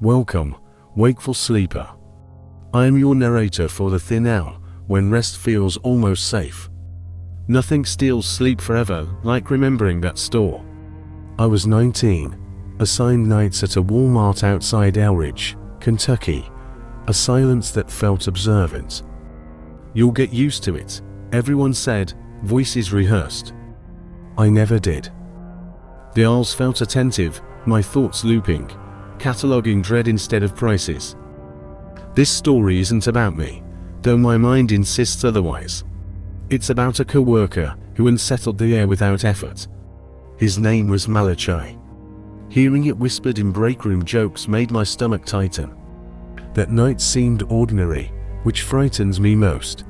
Welcome, wakeful sleeper. I am your narrator for the thin hour, when rest feels almost safe. Nothing steals sleep forever like remembering that store. I was 19, assigned nights at a Walmart outside Elridge, Kentucky, a silence that felt observant. You'll get used to it, everyone said, voices rehearsed. I never did. The aisles felt attentive, my thoughts looping, cataloging dread instead of prices. This story isn't about me, though my mind insists otherwise. It's about a co-worker who unsettled the air without effort. His name was Malachi. Hearing it whispered in breakroom jokes made my stomach tighten. That night seemed ordinary, which frightens me most.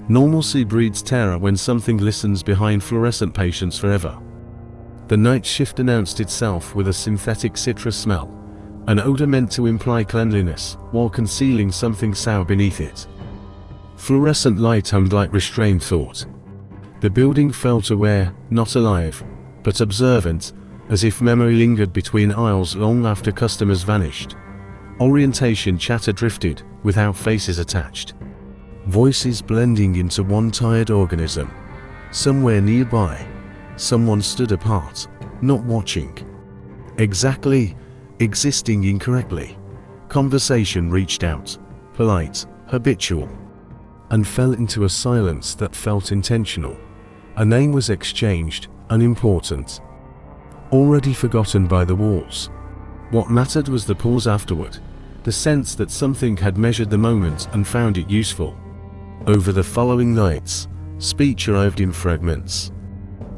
Normalcy breeds terror when something listens behind fluorescent patients forever. The night shift announced itself with a synthetic citrus smell, an odor meant to imply cleanliness, while concealing something sour beneath it. Fluorescent light hummed like restrained thought. The building felt aware, not alive, but observant, as if memory lingered between aisles long after customers vanished. Orientation chatter drifted, without faces attached. Voices blending into one tired organism. Somewhere nearby, someone stood apart, not watching. Exactly, existing incorrectly. Conversation reached out, polite, habitual, and fell into a silence that felt intentional. A name was exchanged, unimportant, already forgotten by the walls. What mattered was the pause afterward, the sense that something had measured the moment and found it useful. Over the following nights, speech arrived in fragments.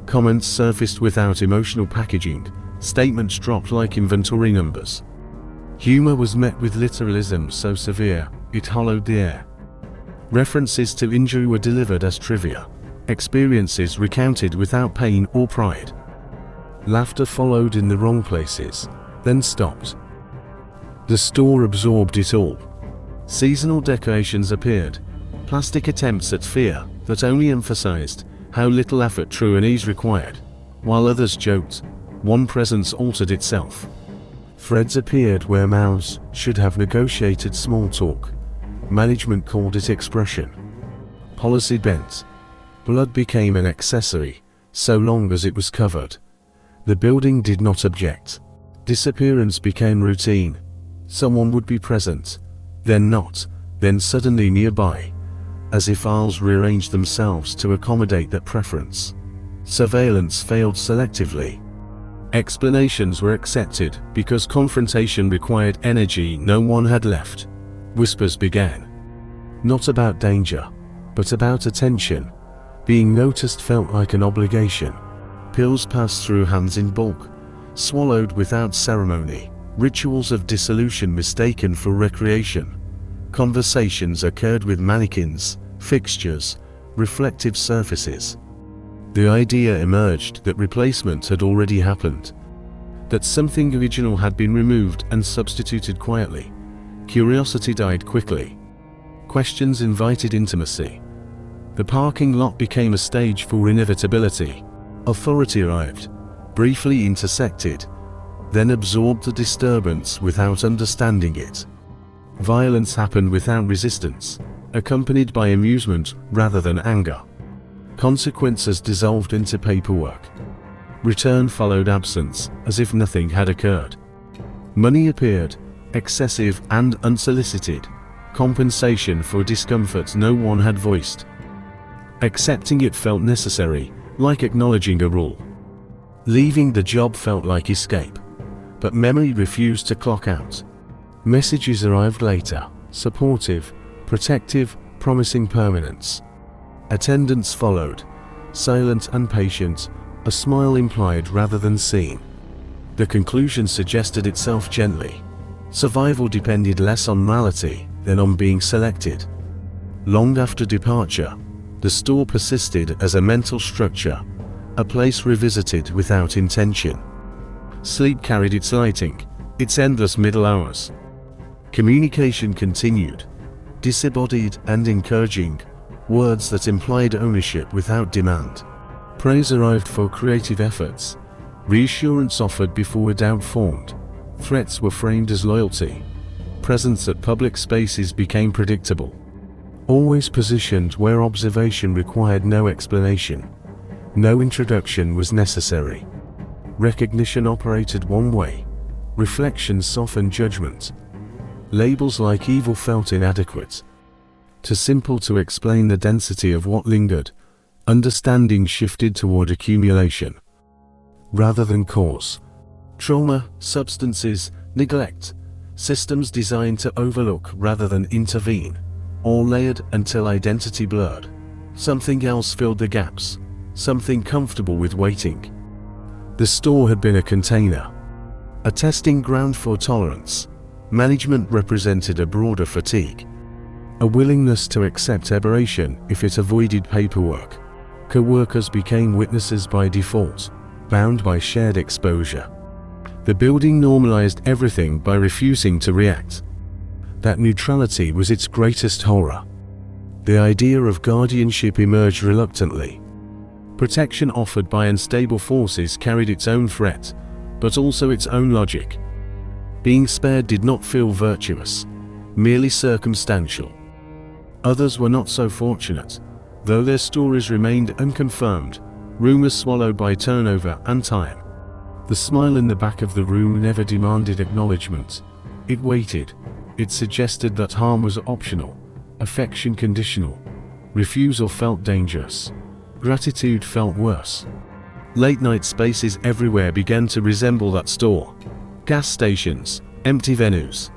Comments surfaced without emotional packaging, statements dropped like inventory numbers. Humor was met with literalism so severe, it hollowed the air. References to injury were delivered as trivia, experiences recounted without pain or pride. Laughter followed in the wrong places, then stopped. The store absorbed it all. Seasonal decorations appeared, plastic attempts at fear that only emphasized how little effort true unease required, while others joked, one presence altered itself. Threads appeared where mouths should have negotiated small talk. Management called it expression. Policy bent. Blood became an accessory, so long as it was covered. The building did not object. Disappearance became routine. Someone would be present, then not, then suddenly nearby, as if aisles rearranged themselves to accommodate that preference. Surveillance failed selectively. Explanations were accepted because confrontation required energy no one had left. Whispers began. Not about danger, but about attention. Being noticed felt like an obligation. Pills passed through hands in bulk, swallowed without ceremony. Rituals of dissolution mistaken for recreation. Conversations occurred with mannequins, fixtures, reflective surfaces. The idea emerged that replacement had already happened, that something original had been removed and substituted quietly. Curiosity died quickly. Questions invited intimacy. The parking lot became a stage for inevitability. Authority arrived, briefly intersected, then absorbed the disturbance without understanding it. Violence happened without resistance, accompanied by amusement rather than anger. Consequences dissolved into paperwork. Return followed absence, as if nothing had occurred. Money appeared, excessive and unsolicited, compensation for discomfort no one had voiced. Accepting it felt necessary, like acknowledging a rule. Leaving the job felt like escape, but memory refused to clock out. Messages arrived later, supportive, protective, promising permanence. Attendance followed, silent and patient, a smile implied rather than seen. The conclusion suggested itself gently. Survival depended less on malady than on being selected. Long after departure, the store persisted as a mental structure, a place revisited without intention. Sleep carried its lighting, its endless middle hours. Communication continued, disembodied and encouraging, words that implied ownership without demand. Praise arrived for creative efforts, reassurance offered before a doubt formed. Threats were framed as loyalty. Presence at public spaces became predictable. Always positioned where observation required no explanation. No introduction was necessary. Recognition operated one way. Reflection softened judgment. Labels like evil felt inadequate. Too simple to explain the density of what lingered. Understanding shifted toward accumulation rather than cause. Trauma, substances, neglect, systems designed to overlook rather than intervene, all layered until identity blurred. Something else filled the gaps, something comfortable with waiting. The store had been a container, a testing ground for tolerance. Management represented a broader fatigue, a willingness to accept aberration if it avoided paperwork. Co-workers became witnesses by default, bound by shared exposure. The building normalized everything by refusing to react. That neutrality was its greatest horror. The idea of guardianship emerged reluctantly. Protection offered by unstable forces carried its own threat, but also its own logic. Being spared did not feel virtuous, merely circumstantial. Others were not so fortunate, though their stories remained unconfirmed, rumors swallowed by turnover and time. The smile in the back of the room never demanded acknowledgement. It waited. It suggested that harm was optional, affection conditional. Refusal felt dangerous. Gratitude felt worse. Late-night spaces everywhere began to resemble that store. Gas stations, empty venues,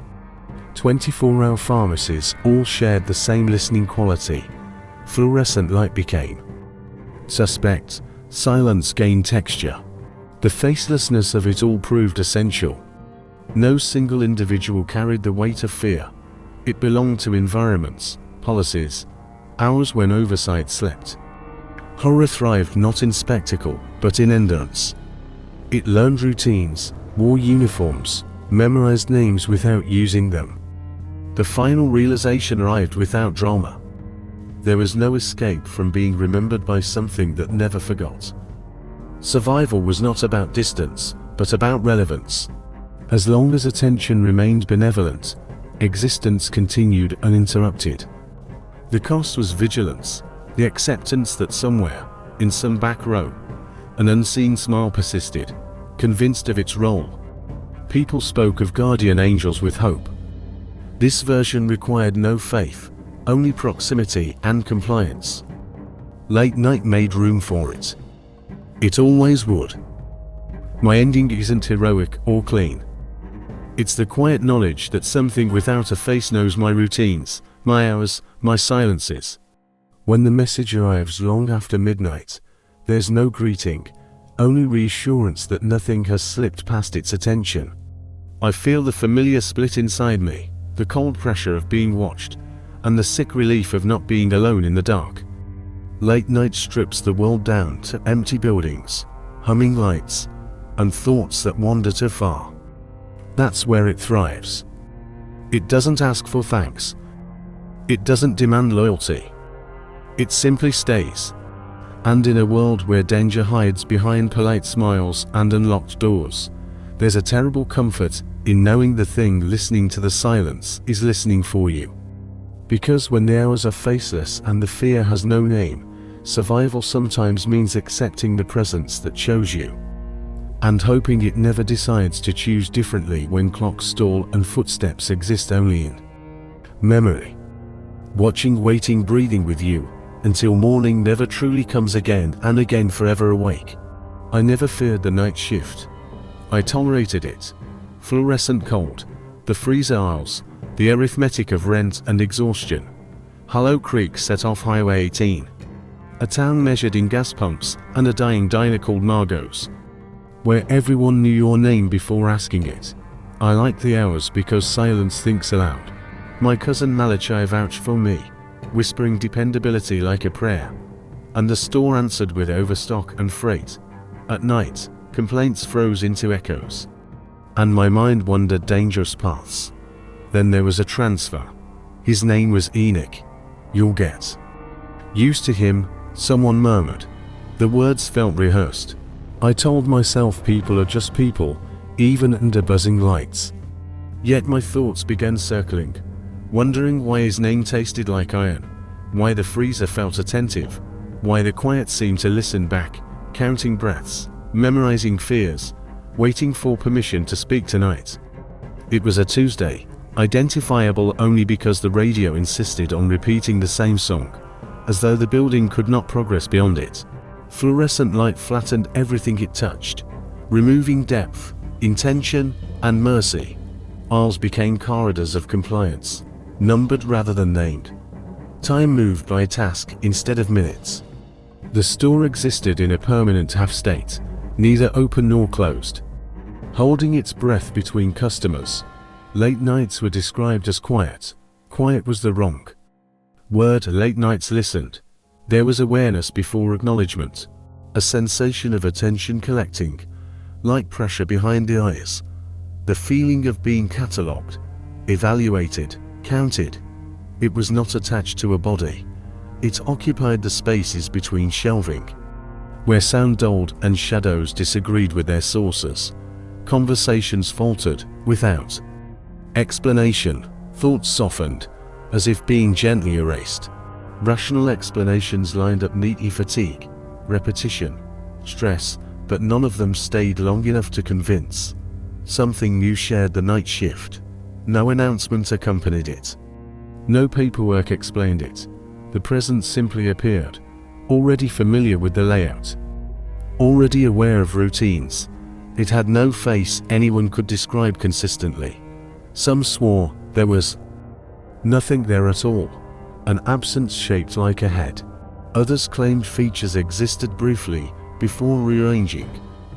24-hour pharmacies all shared the same listening quality. Fluorescent light became suspect. Silence gained texture. The facelessness of it all proved essential. No single individual carried the weight of fear. It belonged to environments, policies, hours when oversight slept. Horror thrived not in spectacle, but in endurance. It learned routines, wore uniforms, memorized names without using them. The final realization arrived without drama. There was no escape from being remembered by something that never forgot. Survival was not about distance, but about relevance. As long as attention remained benevolent, existence continued uninterrupted. The cost was vigilance, the acceptance that somewhere, in some back row, an unseen smile persisted, convinced of its role. People spoke of guardian angels with hope. This version required no faith, only proximity and compliance. Late night made room for it. It always would. My ending isn't heroic or clean. It's the quiet knowledge that something without a face knows my routines, my hours, my silences. When the message arrives long after midnight, there's no greeting, only reassurance that nothing has slipped past its attention. I feel the familiar split inside me, the cold pressure of being watched, and the sick relief of not being alone in the dark. Late night strips the world down to empty buildings, humming lights, and thoughts that wander too far. That's where it thrives. It doesn't ask for thanks. It doesn't demand loyalty. It simply stays. And in a world where danger hides behind polite smiles and unlocked doors, there's a terrible comfort in knowing the thing listening to the silence is listening for you. Because when the hours are faceless and the fear has no name, survival sometimes means accepting the presence that chose you, and hoping it never decides to choose differently when clocks stall and footsteps exist only in memory. Watching, waiting, breathing with you, until morning never truly comes again and again, forever awake. I never feared the night shift. I tolerated it. Fluorescent cold, the freezer aisles, the arithmetic of rent and exhaustion. Hollow Creek set off Highway 18. A town measured in gas pumps and a dying diner called Margot's, where everyone knew your name before asking it. I like the hours because silence thinks aloud. My cousin Malachi vouched for me, whispering dependability like a prayer. And the store answered with overstock and freight. At night, complaints froze into echoes. And my mind wandered dangerous paths. Then there was a transfer. His name was Enoch. You'll get used to him, someone murmured. The words felt rehearsed. I told myself people are just people, even under buzzing lights. Yet my thoughts began circling, wondering why his name tasted like iron, why the freezer felt attentive, why the quiet seemed to listen back, counting breaths, memorizing fears, waiting for permission to speak tonight. It was a Tuesday, identifiable only because the radio insisted on repeating the same song, as though the building could not progress beyond it. Fluorescent light flattened everything it touched, removing depth, intention, and mercy. Aisles became corridors of compliance, numbered rather than named. Time moved by a task instead of minutes. The store existed in a permanent half state, neither open nor closed. Holding its breath between customers, late nights were described as quiet. Quiet was the wrong word. Late nights listened. There was awareness before acknowledgement, a sensation of attention collecting, like pressure behind the eyes, the feeling of being catalogued, evaluated, counted. It was not attached to a body. It occupied the spaces between shelving, where sound dulled and shadows disagreed with their sources. Conversations faltered, without explanation. Thoughts softened, as if being gently erased. Rational explanations lined up neatly. Fatigue, repetition, stress, but none of them stayed long enough to convince. Something new shared the night shift. No announcement accompanied it. No paperwork explained it. The presence simply appeared, already familiar with the layout, already aware of routines. It had no face anyone could describe consistently. Some swore there was nothing there at all, an absence shaped like a head. Others claimed features existed briefly before rearranging,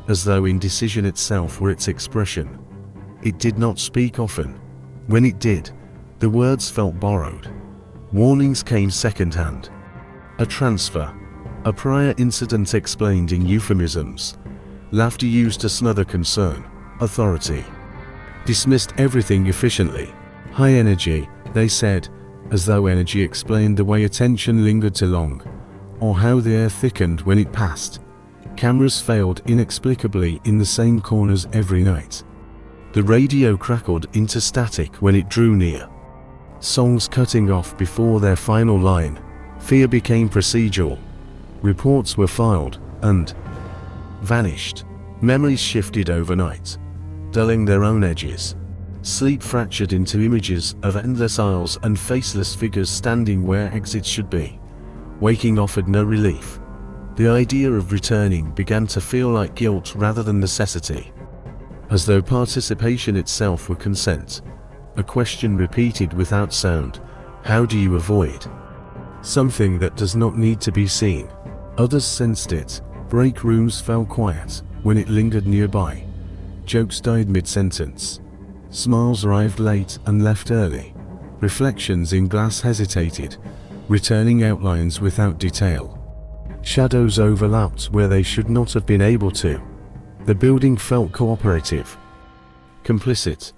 as though indecision itself were its expression. It did not speak often. When it did, the words felt borrowed. Warnings came secondhand. A transfer, a prior incident explained in euphemisms. Laughter used to smother concern. Authority dismissed everything efficiently. High energy, they said, as though energy explained the way attention lingered too long, or how the air thickened when it passed. Cameras failed inexplicably in the same corners every night. The radio crackled into static when it drew near. Songs cutting off before their final line. Fear became procedural. Reports were filed, and vanished. Memories shifted overnight, dulling their own edges. Sleep fractured into images of endless aisles and faceless figures standing where exits should be. Waking offered no relief. The idea of returning began to feel like guilt rather than necessity, as though participation itself were consent. A question repeated without sound: how do you avoid something that does not need to be seen? Others sensed it. Break rooms fell quiet when it lingered nearby. Jokes died mid-sentence. Smiles arrived late and left early. Reflections in glass hesitated, returning outlines without detail. Shadows overlapped where they should not have been able to. The building felt cooperative, complicit.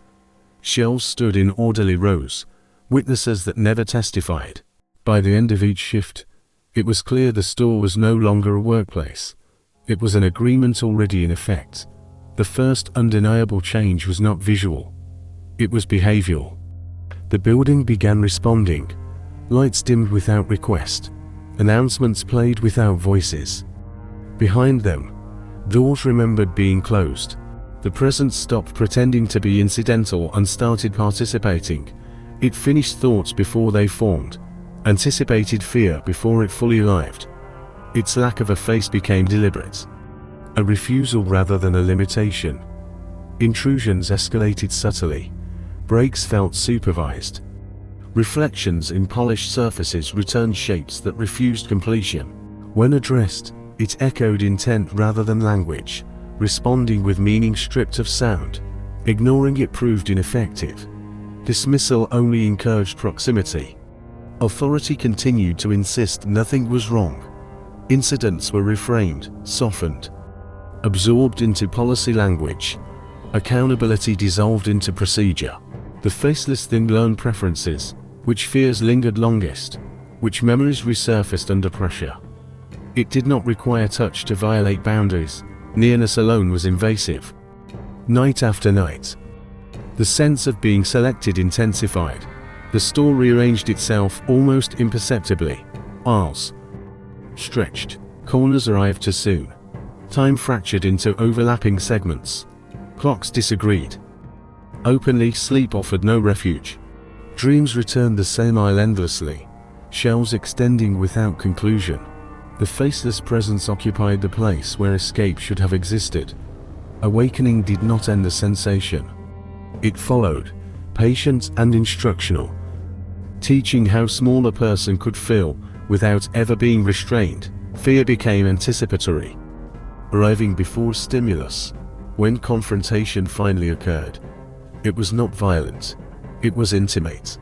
Shelves stood in orderly rows, witnesses that never testified. By the end of each shift, it was clear the store was no longer a workplace. It was an agreement already in effect. The first undeniable change was not visual. It was behavioral. The building began responding. Lights dimmed without request. Announcements played without voices. Behind them, doors remembered being closed. The present stopped pretending to be incidental and started participating. It finished thoughts before they formed, anticipated fear before it fully arrived. Its lack of a face became deliberate, a refusal rather than a limitation. Intrusions escalated subtly. Breaks felt supervised. Reflections in polished surfaces returned shapes that refused completion. When addressed, it echoed intent rather than language, responding with meaning stripped of sound. Ignoring it proved ineffective. Dismissal only encouraged proximity. Authority continued to insist nothing was wrong. Incidents were reframed, softened, absorbed into policy language. Accountability dissolved into procedure. The faceless thing learned preferences, which fears lingered longest, which memories resurfaced under pressure. It did not require touch to violate boundaries. Nearness alone was invasive. Night after night. The sense of being selected intensified. The store rearranged itself almost imperceptibly. Aisles stretched. Corners arrived too soon. Time fractured into overlapping segments. Clocks disagreed. Openly, sleep offered no refuge. Dreams returned the same aisle endlessly. Shelves extending without conclusion. The faceless presence occupied the place where escape should have existed. Awakening did not end the sensation. It followed, patient and instructional, teaching how small a person could feel without ever being restrained. Fear became anticipatory, arriving before stimulus. When confrontation finally occurred, it was not violent, it was intimate.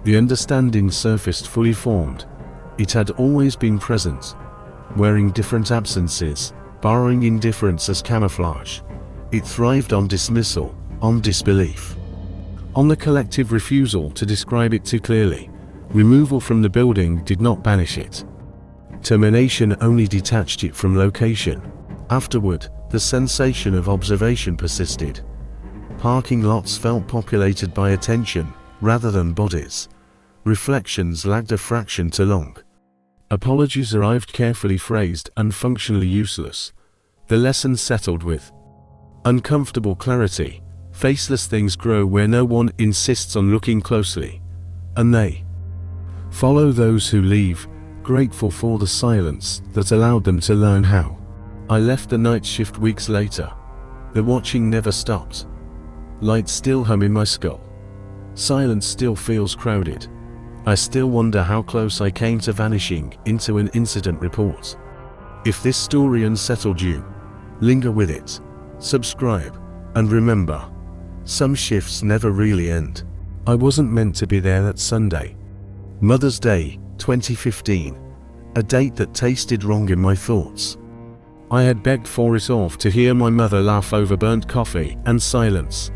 The understanding surfaced fully formed. It had always been present, wearing different absences, borrowing indifference as camouflage. It thrived on dismissal, on disbelief, on the collective refusal to describe it too clearly. Removal from the building did not banish it. Termination only detached it from location. Afterward, the sensation of observation persisted. Parking lots felt populated by attention, rather than bodies. Reflections lagged a fraction too long. Apologies arrived carefully phrased and functionally useless. The lesson settled with uncomfortable clarity. Faceless things grow where no one insists on looking closely, and they follow those who leave, grateful for the silence that allowed them to learn how. I left the night shift weeks later. The watching never stopped. Lights still hum in my skull. Silence still feels crowded. I still wonder how close I came to vanishing into an incident report. If this story unsettled you, linger with it, subscribe, and remember, some shifts never really end. I wasn't meant to be there that Sunday. Mother's Day, 2015. A date that tasted wrong in my thoughts. I had begged for it off to hear my mother laugh over burnt coffee and silence.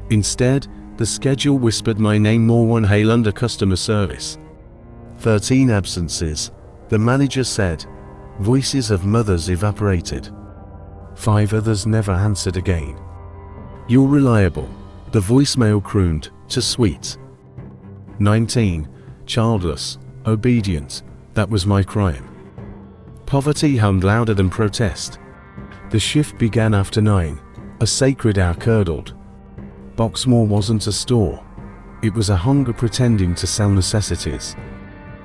Instead, the schedule whispered my name more one hail under customer service. 13 absences, the manager said. Voices of mothers evaporated. 5 others never answered again. You're reliable, the voicemail crooned, too sweet. 19, childless, obedient, that was my crime. Poverty hummed louder than protest. The shift began after 9, a sacred hour curdled. Boxmoor wasn't a store. It was a hunger pretending to sell necessities.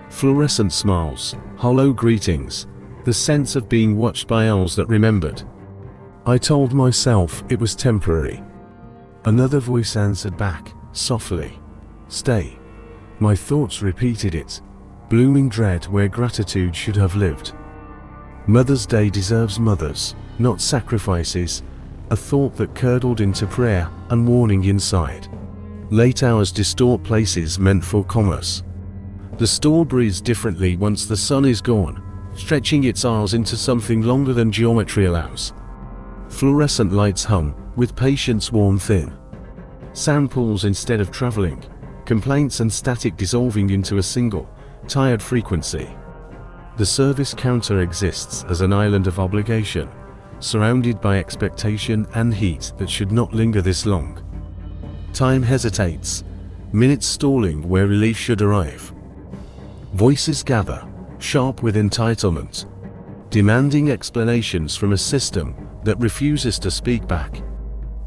Fluorescent smiles, hollow greetings, the sense of being watched by owls that remembered. I told myself it was temporary. Another voice answered back, softly. Stay. My thoughts repeated it, blooming dread where gratitude should have lived. Mother's Day deserves mothers, not sacrifices, a thought that curdled into prayer and warning inside. Late hours distort places meant for commerce. The store breathes differently once the sun is gone, stretching its aisles into something longer than geometry allows. Fluorescent lights hum, with patience worn thin. Sound pools instead of traveling, complaints and static dissolving into a single, tired frequency. The service counter exists as an island of obligation, surrounded by expectation and heat that should not linger this long. Time hesitates, minutes stalling where relief should arrive. Voices gather, sharp with entitlement, demanding explanations from a system that refuses to speak back.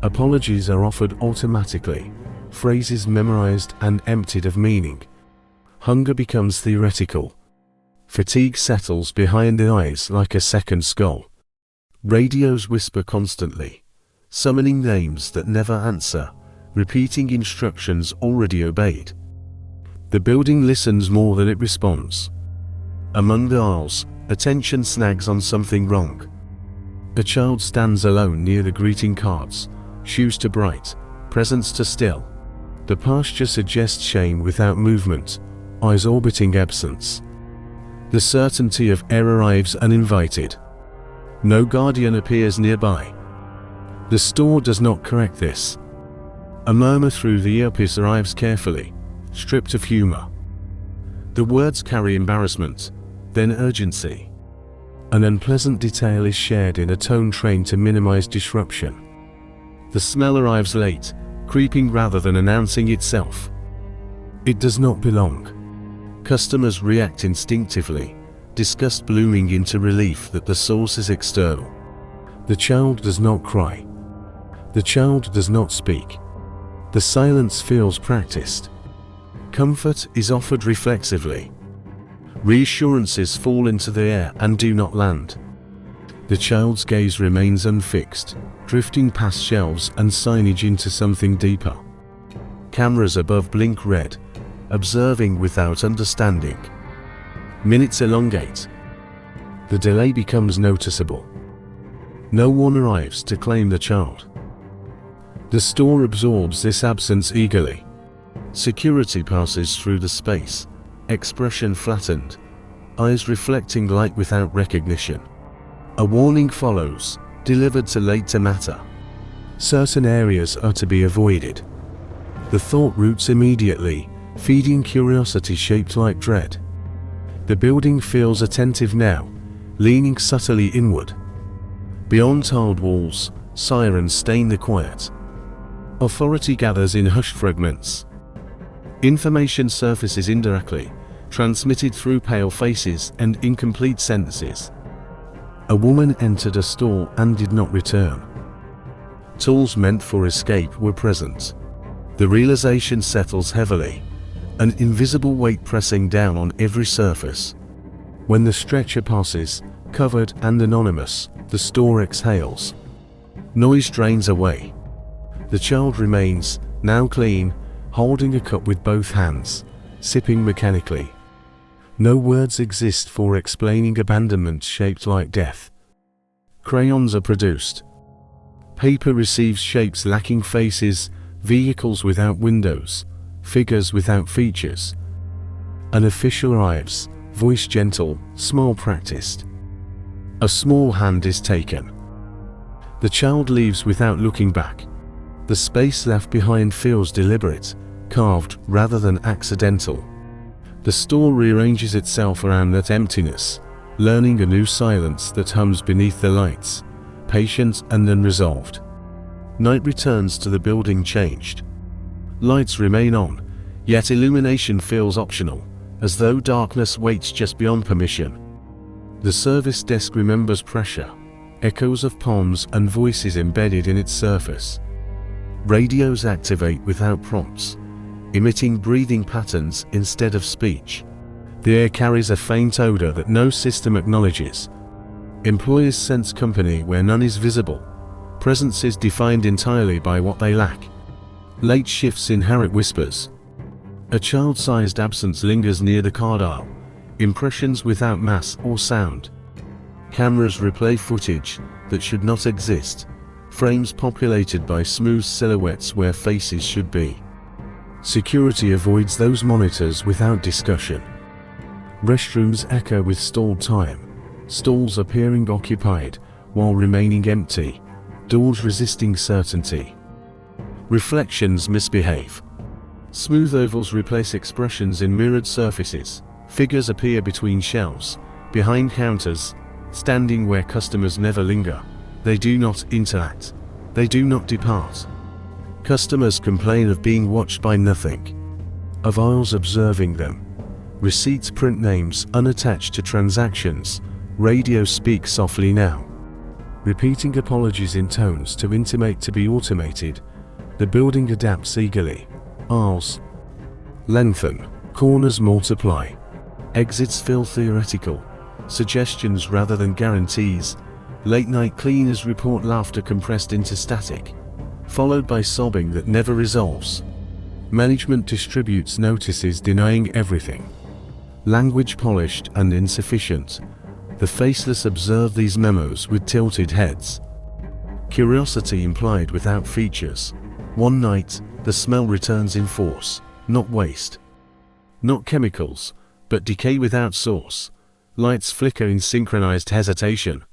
Apologies are offered automatically, phrases memorized and emptied of meaning. Hunger becomes theoretical. Fatigue settles behind the eyes like a second skull. Radios whisper constantly, summoning names that never answer, repeating instructions already obeyed. The building listens more than it responds. Among the aisles, attention snags on something wrong. A child stands alone near the greeting cards, shoes too bright, presents too still. The posture suggests shame without movement, eyes orbiting absence. The certainty of error arrives uninvited. No guardian appears nearby. The store does not correct this. A murmur through the earpiece arrives carefully, stripped of humor. The words carry embarrassment, then urgency. An unpleasant detail is shared in a tone trained to minimize disruption. The smell arrives late, creeping rather than announcing itself. It does not belong. Customers react instinctively, disgust blooming into relief that the source is external. The child does not cry. The child does not speak. The silence feels practiced. Comfort is offered reflexively. Reassurances fall into the air and do not land. The child's gaze remains unfixed, drifting past shelves and signage into something deeper. Cameras above blink red, observing without understanding. Minutes elongate. The delay becomes noticeable. No one arrives to claim the child. The store absorbs this absence eagerly. Security passes through the space, expression flattened, eyes reflecting light without recognition. A warning follows, delivered too late to matter. Certain areas are to be avoided. The thought roots immediately, feeding curiosity shaped like dread. The building feels attentive now, leaning subtly inward. Beyond tiled walls, sirens stain the quiet. Authority gathers in hushed fragments. Information surfaces indirectly, transmitted through pale faces and incomplete sentences. A woman entered a store and did not return. Tools meant for escape were present. The realization settles heavily, an invisible weight pressing down on every surface. When the stretcher passes, covered and anonymous, the store exhales. Noise drains away. The child remains, now clean, holding a cup with both hands, sipping mechanically. No words exist for explaining abandonment shaped like death. Crayons are produced. Paper receives shapes lacking faces, vehicles without windows, figures without features. An official arrives, voice gentle, smile practiced. A small hand is taken. The child leaves without looking back. The space left behind feels deliberate, carved rather than accidental. The store rearranges itself around that emptiness, learning a new silence that hums beneath the lights, patient and unresolved. Night returns to the building changed. Lights remain on, yet illumination feels optional, as though darkness waits just beyond permission. The service desk remembers pressure, echoes of palms and voices embedded in its surface. Radios activate without prompts, emitting breathing patterns instead of speech. The air carries a faint odor that no system acknowledges. Employees sense company where none is visible. Presence is defined entirely by what they lack. Late shifts inherit whispers. A child-sized absence lingers near the card aisle, impressions without mass or sound. Cameras replay footage that should not exist, frames populated by smooth silhouettes where faces should be. Security avoids those monitors without discussion. Restrooms echo with stalled time, stalls appearing occupied while remaining empty, doors resisting certainty. Reflections misbehave. Smooth ovals replace expressions in mirrored surfaces. Figures appear between shelves, behind counters, standing where customers never linger. They do not interact. They do not depart. Customers complain of being watched by nothing, of aisles observing them. Receipts print names unattached to transactions. Radio speaks softly now, repeating apologies in tones too intimate to be automated. The building adapts eagerly. Aisles lengthen, corners multiply. Exits feel theoretical, suggestions rather than guarantees. Late-night cleaners report laughter compressed into static, followed by sobbing that never resolves. Management distributes notices denying everything. Language polished and insufficient. The faceless observe these memos with tilted heads. Curiosity implied without features. One night, the smell returns in force, not waste. Not chemicals, but decay without source. Lights flicker in synchronized hesitation.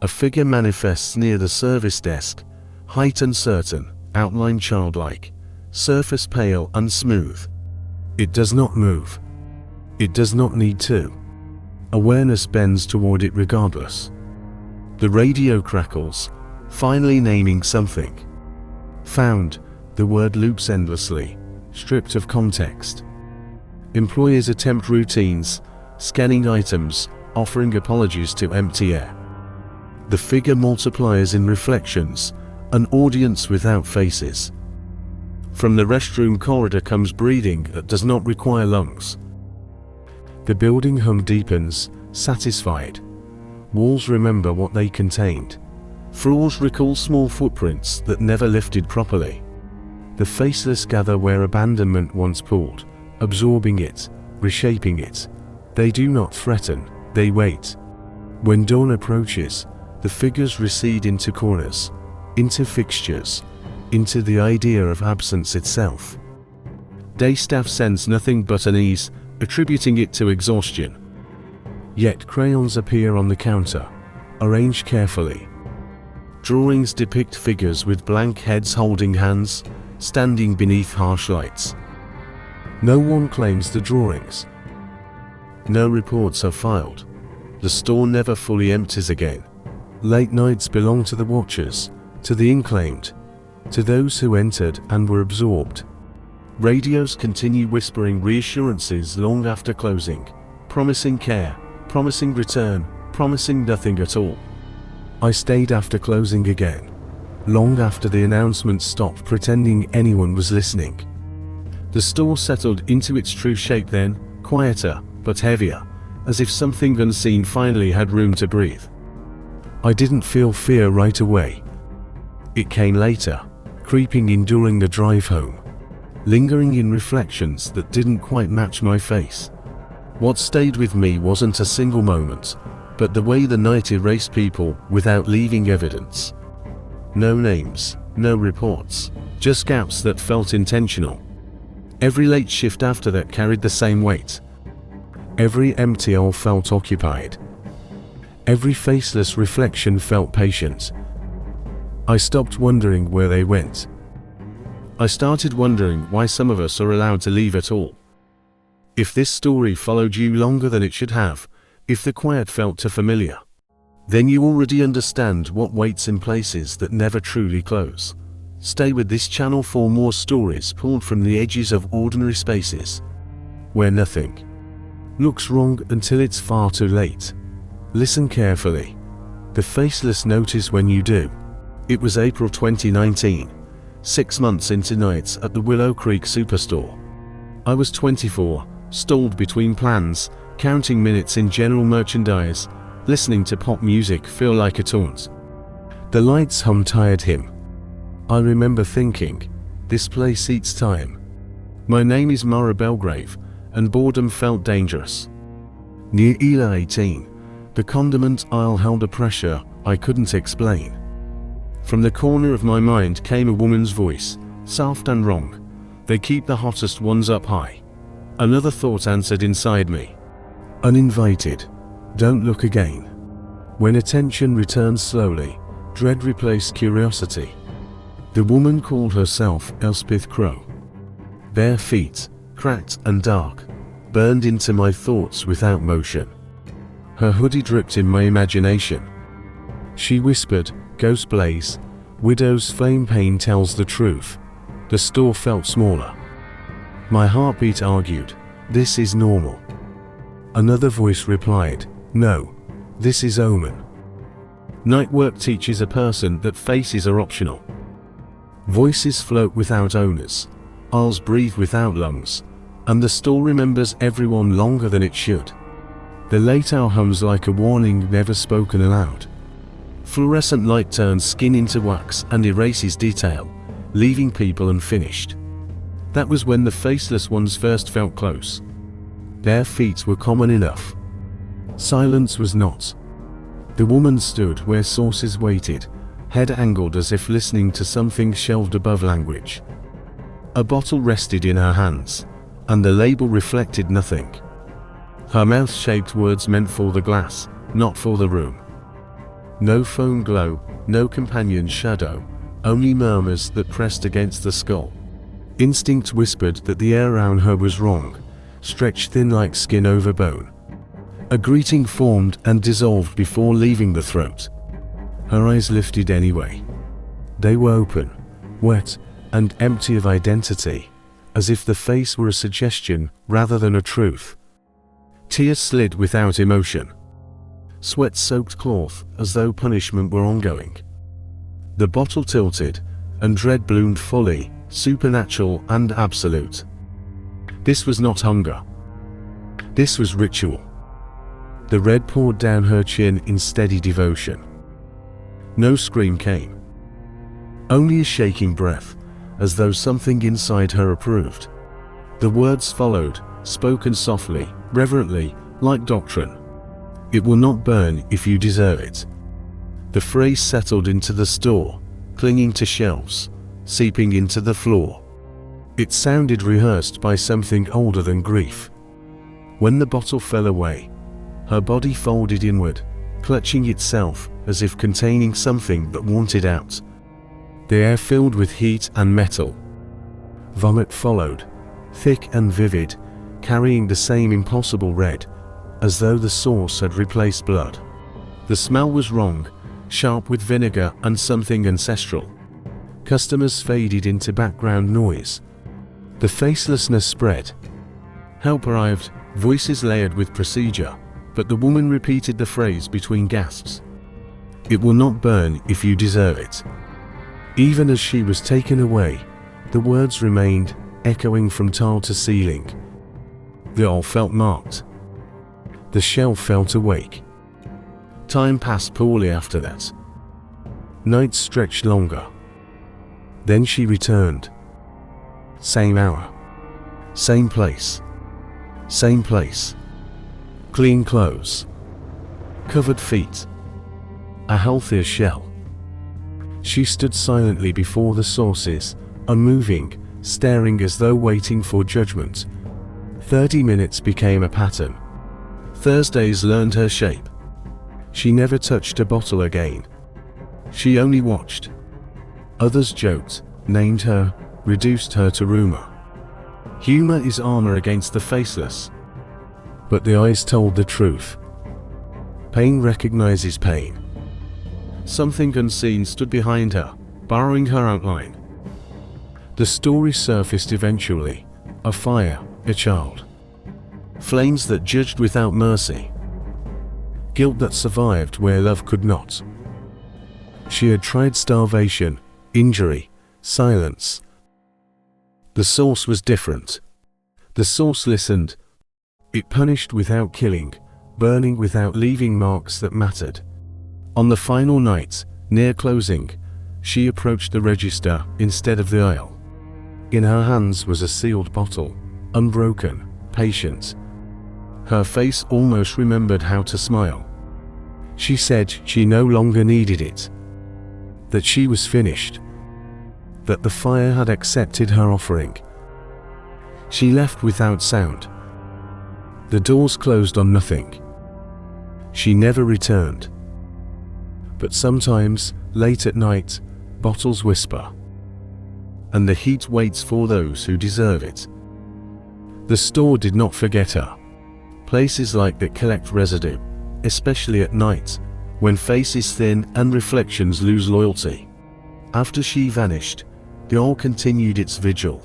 A figure manifests near the service desk, height uncertain, outline childlike, surface pale and smooth. It does not move. It does not need to. Awareness bends toward it regardless. The radio crackles, finally naming something. Found, the word loops endlessly, stripped of context. Employers attempt routines, scanning items, offering apologies to empty air. The figure multipliers in reflections, an audience without faces. From the restroom corridor comes breathing that does not require lungs. The building hum deepens, satisfied. Walls remember what they contained. Floors recall small footprints that never lifted properly. The faceless gather where abandonment once pulled, absorbing it, reshaping it. They do not threaten, they wait. When dawn approaches, the figures recede into corners, into fixtures, into the idea of absence itself. Day staff sense nothing but unease, attributing it to exhaustion. Yet crayons appear on the counter, arranged carefully. Drawings depict figures with blank heads holding hands, standing beneath harsh lights. No one claims the drawings. No reports are filed. The store never fully empties again. Late nights belong to the watchers, to the unclaimed, to those who entered and were absorbed. Radios continue whispering reassurances long after closing, promising care, promising return, promising nothing at all. I stayed after closing again, long after the announcement stopped pretending anyone was listening. The store settled into its true shape then, quieter, but heavier, as if something unseen finally had room to breathe. I didn't feel fear right away. It came later, creeping in during the drive home, lingering in reflections that didn't quite match my face. What stayed with me wasn't a single moment, but the way the night erased people without leaving evidence. No names, no reports, just gaps that felt intentional. Every late shift after that carried the same weight. Every empty aisle felt occupied. Every faceless reflection felt patient. I stopped wondering where they went. I started wondering why some of us are allowed to leave at all. If this story followed you longer than it should have, if the quiet felt too familiar, then you already understand what waits in places that never truly close. Stay with this channel for more stories pulled from the edges of ordinary spaces, where nothing looks wrong until it's far too late. Listen carefully. The faceless notice when you do. It was April 2019, 6 months into nights at the Willow Creek Superstore. I was 24, stalled between plans, counting minutes in general merchandise, listening to pop music feel like a taunt. The lights hum tired him. I remember thinking, this place eats time. My name is Mara Belgrave, and boredom felt dangerous. Near Ela 18, the condiment aisle held a pressure I couldn't explain. From the corner of my mind came a woman's voice, soft and wrong. They keep the hottest ones up high. Another thought answered inside me. Uninvited. Don't look again. When attention returned slowly, dread replaced curiosity. The woman called herself Elspeth Crow. Bare feet, cracked and dark, burned into my thoughts without motion. Her hoodie dripped in my imagination. She whispered, "Ghost blaze. Widow's flame pain tells the truth." The store felt smaller. My heartbeat argued, "This is normal." Another voice replied, "No, this is omen." Night work teaches a person that faces are optional. Voices float without owners, aisles breathe without lungs, and the store remembers everyone longer than it should. The late hour hums like a warning never spoken aloud. Fluorescent light turns skin into wax and erases detail, leaving people unfinished. That was when the faceless ones first felt close. Bare feet were common enough. Silence was not. The woman stood where sources waited, head angled as if listening to something shelved above language. A bottle rested in her hands, and the label reflected nothing. Her mouth-shaped words meant for the glass, not for the room. No phone glow, no companion shadow, only murmurs that pressed against the skull. Instinct whispered that the air around her was wrong, stretched thin like skin over bone. A greeting formed and dissolved before leaving the throat. Her eyes lifted anyway. They were open, wet, and empty of identity, as if the face were a suggestion rather than a truth. Tears slid without emotion. Sweat-soaked cloth, as though punishment were ongoing. The bottle tilted, and dread bloomed fully, supernatural and absolute. This was not hunger. This was ritual. The red poured down her chin in steady devotion. No scream came. Only a shaking breath, as though something inside her approved. The words followed, spoken softly, reverently, like doctrine. It will not burn if you deserve it. The phrase settled into the store, clinging to shelves, seeping into the floor. It sounded rehearsed by something older than grief. When the bottle fell away, her body folded inward, clutching itself as if containing something that wanted out. The air filled with heat and metal. Vomit followed, thick and vivid, carrying the same impossible red, as though the source had replaced blood. The smell was wrong, sharp with vinegar and something ancestral. Customers faded into background noise. The facelessness spread. Help arrived, voices layered with procedure, but the woman repeated the phrase between gasps. It will not burn if you deserve it. Even as she was taken away, the words remained, echoing from tile to ceiling. They all felt marked. The shelf felt awake. Time passed poorly after that. Nights stretched longer. Then she returned. Same hour. Same place. Same place. Clean clothes. Covered feet. A healthier shell. She stood silently before the sources, unmoving, staring as though waiting for judgment. 30 minutes became a pattern. Thursdays learned her shape. She never touched a bottle again. She only watched. Others joked, named her, reduced her to rumor. Humor is armor against the faceless. But the eyes told the truth. Pain recognizes pain. Something unseen stood behind her, borrowing her outline. The story surfaced eventually. A fire, a child. Flames that judged without mercy. Guilt that survived where love could not. She had tried starvation, injury, silence. The source was different. The source listened. It punished without killing, burning without leaving marks that mattered. On the final night, near closing, she approached the register instead of the aisle. In her hands was a sealed bottle, unbroken, patient. Her face almost remembered how to smile. She said she no longer needed it. That she was finished. That the fire had accepted her offering. She left without sound. The doors closed on nothing. She never returned. But sometimes, late at night, bottles whisper. And the heat waits for those who deserve it. The store did not forget her. Places like that collect residue, especially at night, when faces thin and reflections lose loyalty. After she vanished, the all continued its vigil.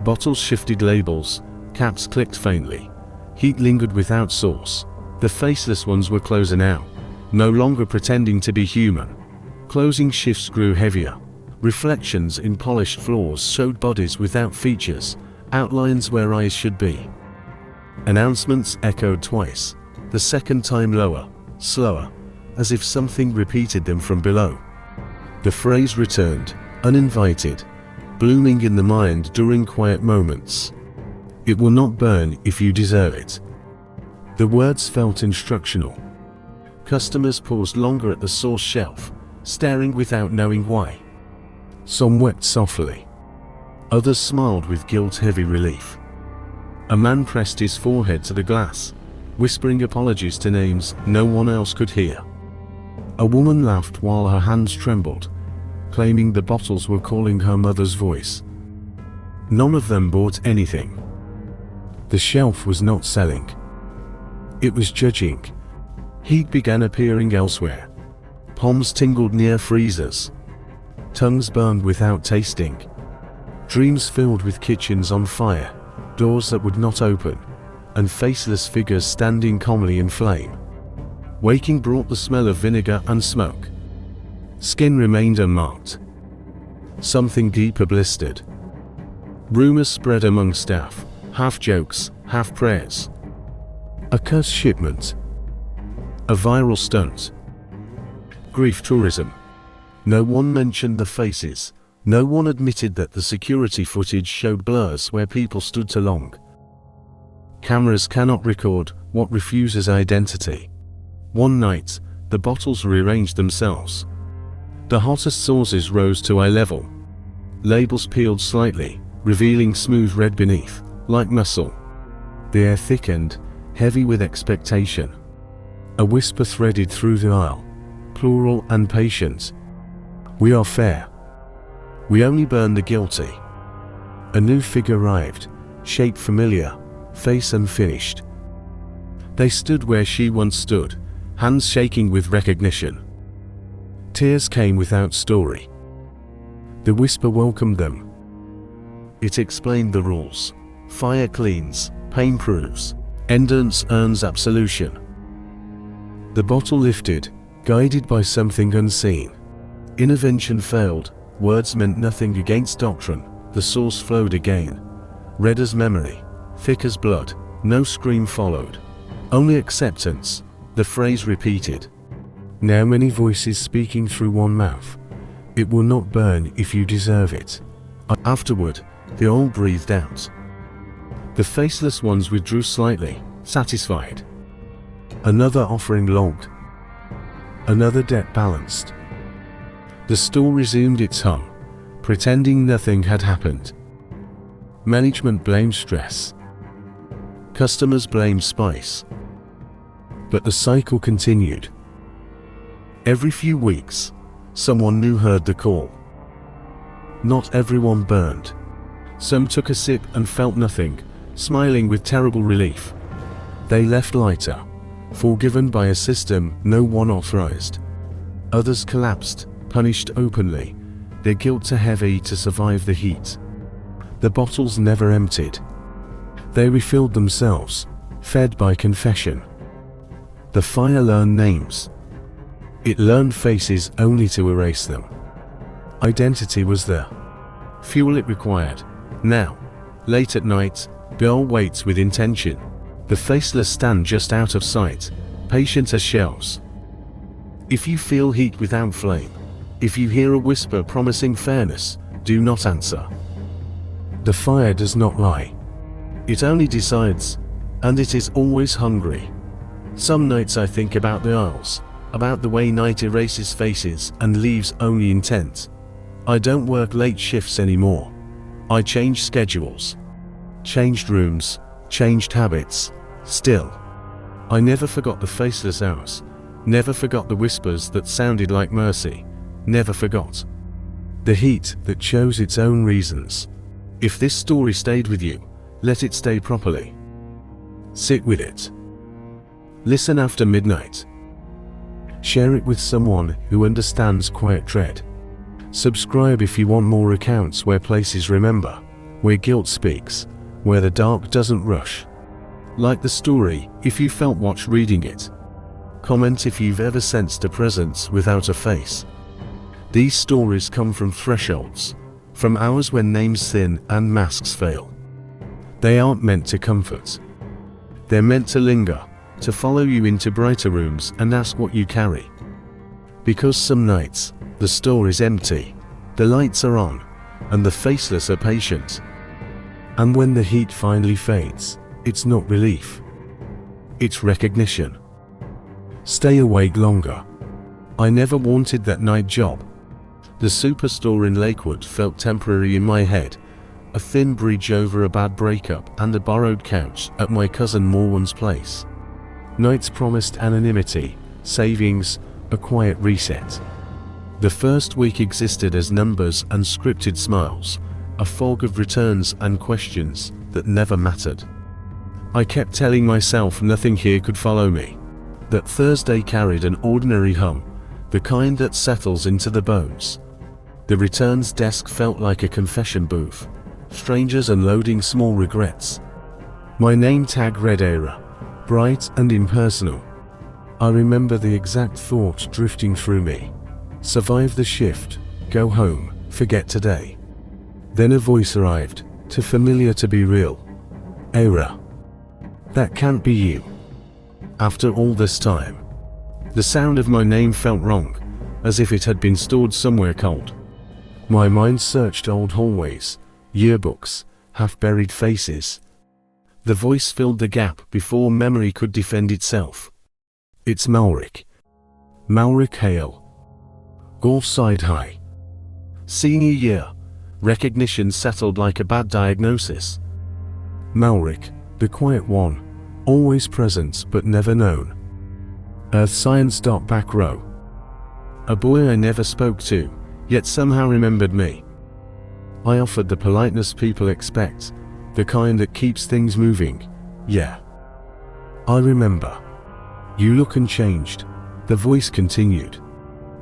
Bottles shifted labels, caps clicked faintly. Heat lingered without source. The faceless ones were closer now, no longer pretending to be human. Closing shifts grew heavier. Reflections in polished floors showed bodies without features, outlines where eyes should be. Announcements echoed twice, the second time lower, slower, as if something repeated them from below. The phrase returned, uninvited, blooming in the mind during quiet moments. It will not burn if you deserve it. The words felt instructional. Customers paused longer at the source shelf, staring without knowing why. Some wept softly. Others smiled with guilt-heavy relief. A man pressed his forehead to the glass, whispering apologies to names no one else could hear. A woman laughed while her hands trembled, claiming the bottles were calling her mother's voice. None of them bought anything. The shelf was not selling. It was judging. Heat began appearing elsewhere. Palms tingled near freezers. tongues burned without tasting, dreams filled with kitchens on fire, doors that would not open, and faceless figures standing calmly in flame. Waking brought the smell of vinegar and smoke. Skin remained unmarked. Something deeper blistered. Rumors spread among staff, half jokes, half prayers. A cursed shipment. A viral stunt. Grief tourism. No one mentioned the faces. No one admitted that the security footage showed blurs where people stood too long. Cameras cannot record what refuses identity. One night, the bottles rearranged themselves. The hottest sauces rose to eye level. Labels peeled slightly, revealing smooth red beneath, like muscle. The air thickened, heavy with expectation. A whisper threaded through the aisle, plural and patient. We are fair. We only burn the guilty. A new figure arrived, shape familiar, face unfinished. They stood where she once stood, hands shaking with recognition. Tears came without story. The whisper welcomed them. It explained the rules. Fire cleans, pain proves, endurance earns absolution. The bottle lifted, guided by something unseen. Intervention failed, words meant nothing against doctrine, the source flowed again. Red as memory, thick as blood, no scream followed. Only acceptance, the phrase repeated. Now many voices speaking through one mouth. It will not burn if you deserve it. Afterward, they all breathed out. The faceless ones withdrew slightly, satisfied. Another offering logged. Another debt balanced. The store resumed its hum, pretending nothing had happened. Management blamed stress. Customers blamed spice. But the cycle continued. Every few weeks, someone new heard the call. Not everyone burned. Some took a sip and felt nothing, smiling with terrible relief. They left lighter, forgiven by a system no one authorized. Others collapsed, punished openly, their guilt too heavy to survive the heat. The bottles never emptied. They refilled themselves, fed by confession. The fire learned names. It learned faces only to erase them. Identity was there. Fuel it required. Now, late at night, girl waits with intention. The faceless stand just out of sight, patient as shells. If you feel heat without flame, if you hear a whisper promising fairness, do not answer. The fire does not lie. It only decides, and it is always hungry. Some nights I think about the aisles, about the way night erases faces and leaves only intent. I don't work late shifts anymore. I changed schedules, changed rooms, changed habits. Still, I never forgot the faceless hours, never forgot the whispers that sounded like mercy, never forgot the heat that chose its own reasons. If this story stayed with you, let it stay properly. Sit with it. Listen after midnight. Share it with someone who understands quiet dread. Subscribe if you want more accounts where places remember, where guilt speaks, where the dark doesn't rush. Like the story if you felt watched reading it. Comment if you've ever sensed a presence without a face. These stories come from thresholds, from hours when names thin and masks fail. They aren't meant to comfort. They're meant to linger, to follow you into brighter rooms and ask what you carry. Because some nights, the store is empty, the lights are on, and the faceless are patient. And when the heat finally fades, it's not relief. It's recognition. Stay awake longer. I never wanted that night job. The superstore in Lakewood felt temporary in my head, a thin bridge over a bad breakup and a borrowed couch at my cousin Morwan's place. Nights promised anonymity, savings, a quiet reset. The first week existed as numbers and scripted smiles, a fog of returns and questions that never mattered. I kept telling myself nothing here could follow me, that Thursday carried an ordinary hum, the kind that settles into the bones. The returns desk felt like a confession booth. Strangers unloading small regrets. My name tag read Era, bright and impersonal. I remember the exact thought drifting through me. Survive the shift, go home, forget today. Then a voice arrived, too familiar to be real. Era. That can't be you. After all this time. The sound of my name felt wrong, as if it had been stored somewhere cold. My mind searched old hallways, yearbooks, half-buried faces. The voice filled the gap before memory could defend itself. It's Malric. Malric Hale. Gulfside High. Senior year. Recognition settled like a bad diagnosis. Malric, the quiet one, always present but never known. Earth Science. Back row. A boy I never spoke to, yet somehow remembered me. I offered the politeness people expect, the kind that keeps things moving. Yeah. I remember. You look unchanged, the voice continued.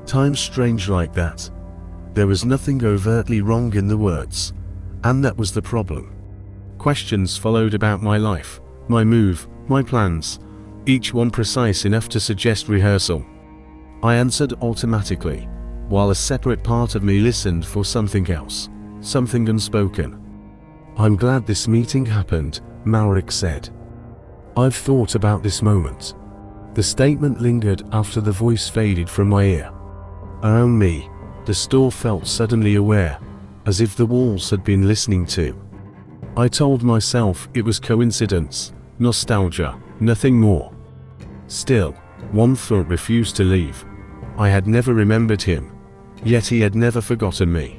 Time's strange like that. There was nothing overtly wrong in the words, and that was the problem. Questions followed about my life, my move, my plans, each one precise enough to suggest rehearsal. I answered automatically, while a separate part of me listened for something else, something unspoken. I'm glad this meeting happened, Malric said. I've thought about this moment. The statement lingered after the voice faded from my ear. Around me, the store felt suddenly aware, as if the walls had been listening too. I told myself it was coincidence, nostalgia, nothing more. Still, one thought refused to leave. I had never remembered him, yet he had never forgotten me.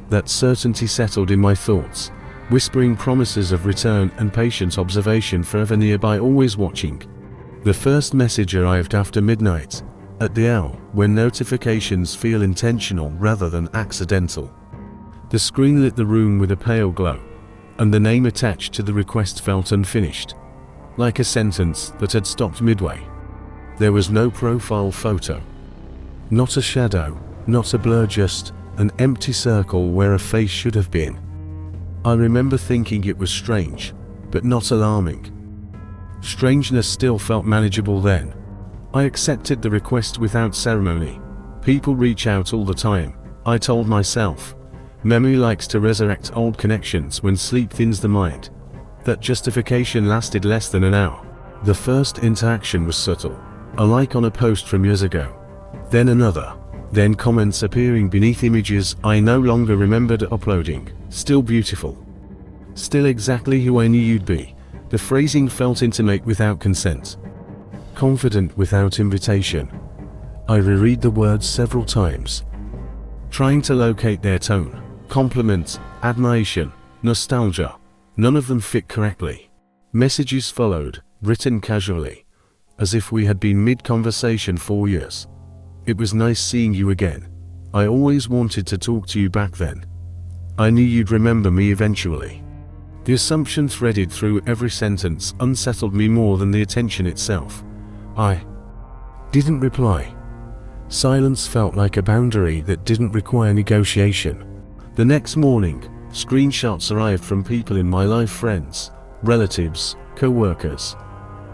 That certainty settled in my thoughts, whispering promises of return and patient observation forever nearby, always watching. The first message arrived after midnight, at the hour when notifications feel intentional rather than accidental. The screen lit the room with a pale glow, and the name attached to the request felt unfinished, like a sentence that had stopped midway. There was no profile photo. Not a shadow, not a blur, just an empty circle where a face should have been. I remember thinking it was strange, but not alarming. Strangeness still felt manageable then. I accepted the request without ceremony. People reach out all the time, I told myself. Memory likes to resurrect old connections when sleep thins the mind. That justification lasted less than an hour. The first interaction was subtle, a like on a post from years ago. Then another. Then comments appearing beneath images I no longer remembered uploading. Still beautiful. Still exactly who I knew you'd be. The phrasing felt intimate without consent. Confident without invitation. I reread the words several times, trying to locate their tone. Compliment, admiration, nostalgia. None of them fit correctly. Messages followed, written casually, as if we had been mid-conversation for years. It was nice seeing you again. I always wanted to talk to you back then. I knew you'd remember me eventually. The assumption threaded through every sentence unsettled me more than the attention itself. I didn't reply. Silence felt like a boundary that didn't require negotiation. The next morning, screenshots arrived from people in my life, friends, relatives, co-workers.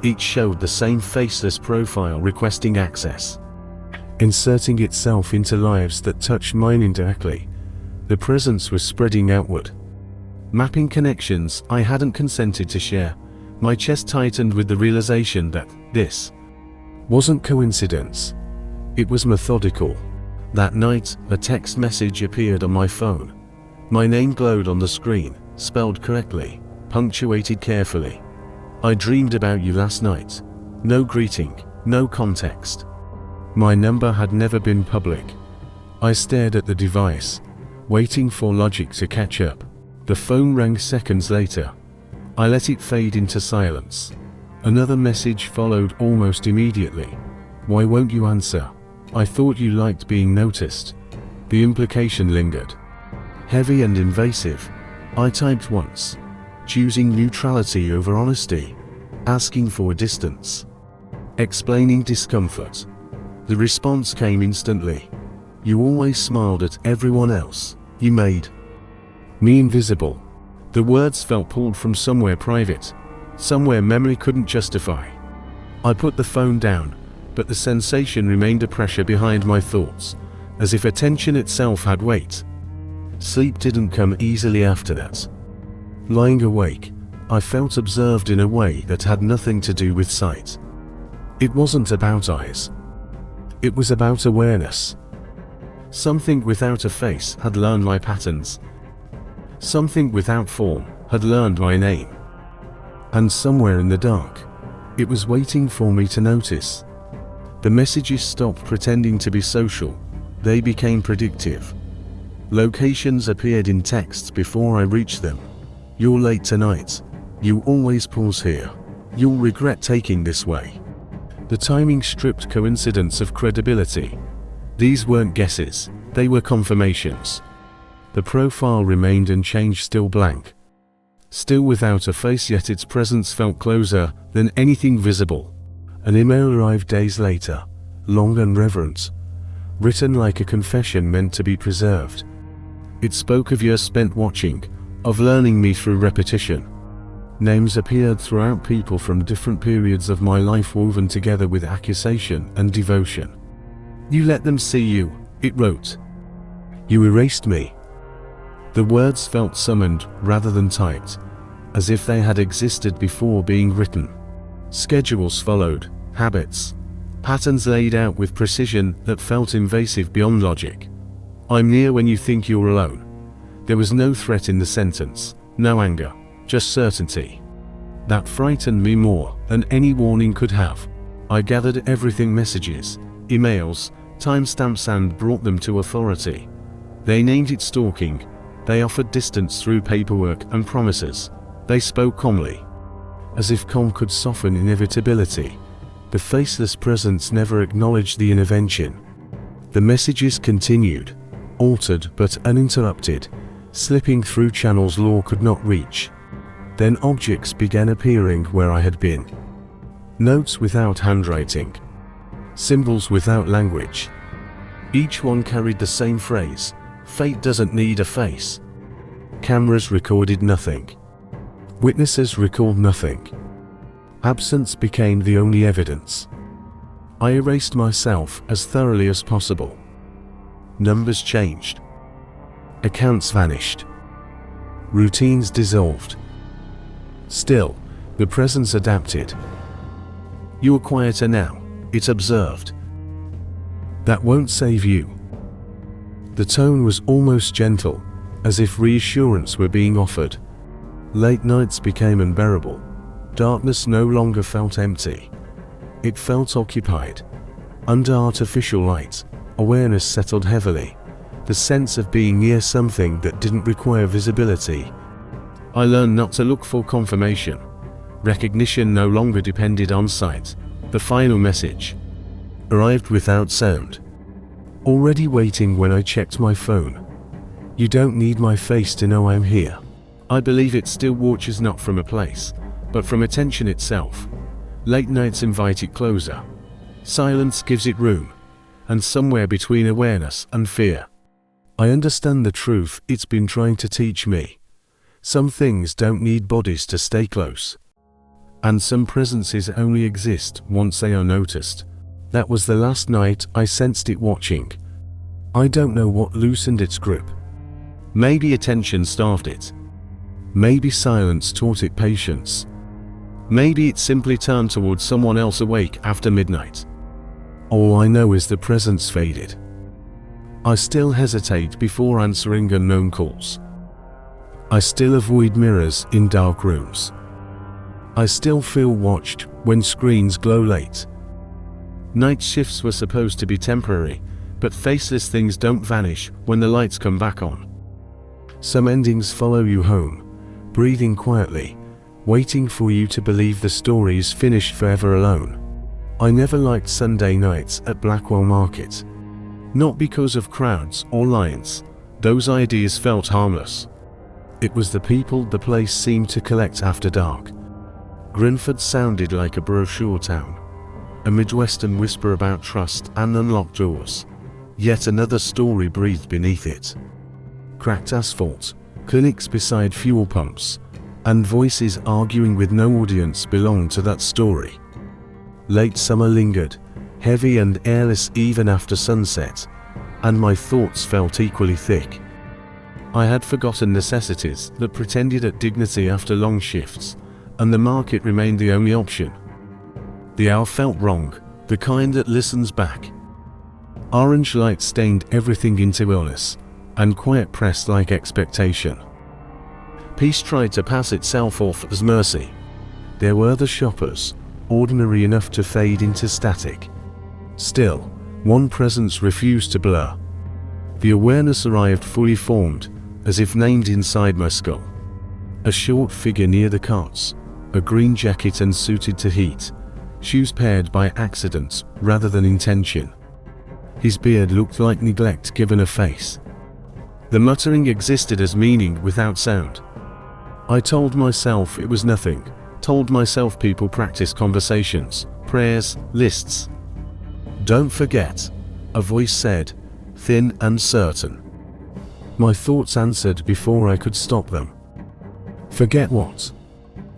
Each showed the same faceless profile requesting access, inserting itself into lives that touched mine indirectly. The presence was spreading outward, mapping connections I hadn't consented to share. My chest tightened with the realization that this wasn't coincidence. It was methodical. That night, a text message appeared on my phone. My name glowed on the screen, spelled correctly, punctuated carefully. I dreamed about you last night. No greeting, no context. My number had never been public. I stared at the device, waiting for logic to catch up. The phone rang seconds later. I let it fade into silence. Another message followed almost immediately. Why won't you answer? I thought you liked being noticed. The implication lingered, heavy and invasive. I typed once, choosing neutrality over honesty, asking for distance, explaining discomfort. The response came instantly. You always smiled at everyone else. You made me invisible." The words felt pulled from somewhere private, somewhere memory couldn't justify. I put the phone down, but the sensation remained, a pressure behind my thoughts, as if attention itself had weight. Sleep didn't come easily after that. Lying awake, I felt observed in a way that had nothing to do with sight. It wasn't about eyes. It was about awareness. Something without a face had learned my patterns. Something without form had learned my name. And somewhere in the dark, it was waiting for me to notice. The messages stopped pretending to be social. They became predictive. Locations appeared in texts before I reached them. "You're late tonight. You always pause here. You'll regret taking this way." The timing stripped coincidence of credibility. These weren't guesses, they were confirmations. The profile remained unchanged, still blank. Still without a face, yet its presence felt closer than anything visible. An email arrived days later, long and reverent, written like a confession meant to be preserved. It spoke of years spent watching, of learning me through repetition. Names appeared throughout, people from different periods of my life woven together with accusation and devotion. "You let them see you," it wrote. "You erased me." The words felt summoned rather than typed, as if they had existed before being written. Schedules followed, habits, patterns laid out with precision that felt invasive beyond logic. "I'm near when you think you're alone." There was no threat in the sentence, no anger, just certainty. That frightened me more than any warning could have. I gathered everything: messages, emails, timestamps, and brought them to authority. They named it stalking. They offered distance through paperwork and promises. They spoke calmly, as if calm could soften inevitability. The faceless presence never acknowledged the intervention. The messages continued, altered but uninterrupted, slipping through channels law could not reach. Then objects began appearing where I had been. Notes without handwriting. Symbols without language. Each one carried the same phrase: "Fate doesn't need a face." Cameras recorded nothing. Witnesses recalled nothing. Absence became the only evidence. I erased myself as thoroughly as possible. Numbers changed. Accounts vanished. Routines dissolved. Still, the presence adapted. "You're quieter now," it observed. "That won't save you." The tone was almost gentle, as if reassurance were being offered. Late nights became unbearable. Darkness no longer felt empty. It felt occupied. Under artificial light, awareness settled heavily, the sense of being near something that didn't require visibility. I learned not to look for confirmation. Recognition no longer depended on sight. The final message arrived without sound. Already waiting when I checked my phone. "You don't need my face to know I'm here." I believe it still watches, not from a place, but from attention itself. Late nights invite it closer. Silence gives it room. And somewhere between awareness and fear, I understand the truth it's been trying to teach me. Some things don't need bodies to stay close. And some presences only exist once they are noticed. That was the last night I sensed it watching. I don't know what loosened its grip. Maybe attention starved it. Maybe silence taught it patience. Maybe it simply turned towards someone else awake after midnight. All I know is the presence faded. I still hesitate before answering unknown calls. I still avoid mirrors in dark rooms. I still feel watched when screens glow late. Night shifts were supposed to be temporary, but faceless things don't vanish when the lights come back on. Some endings follow you home, breathing quietly, waiting for you to believe the story is finished forever alone. I never liked Sunday nights at Blackwell Market. Not because of crowds or lines. Those ideas felt harmless. It was the people the place seemed to collect after dark. Grinford sounded like a brochure town. A Midwestern whisper about trust and unlocked doors. Yet another story breathed beneath it. Cracked asphalt, clinics beside fuel pumps, and voices arguing with no audience belonged to that story. Late summer lingered, heavy and airless even after sunset, and my thoughts felt equally thick. I had forgotten necessities that pretended at dignity after long shifts, and the market remained the only option. The hour felt wrong, the kind that listens back. Orange light stained everything into illness, and quiet pressed like expectation. Peace tried to pass itself off as mercy. There were the shoppers, ordinary enough to fade into static. Still, one presence refused to blur. The awareness arrived fully formed, as if named inside my skull. A short figure near the carts, a green jacket unsuited to heat, shoes paired by accident rather than intention. His beard looked like neglect given a face. The muttering existed as meaning without sound. I told myself it was nothing, told myself people practice conversations, prayers, lists. Don't forget, a voice said, thin and certain. My thoughts answered before I could stop them. Forget what?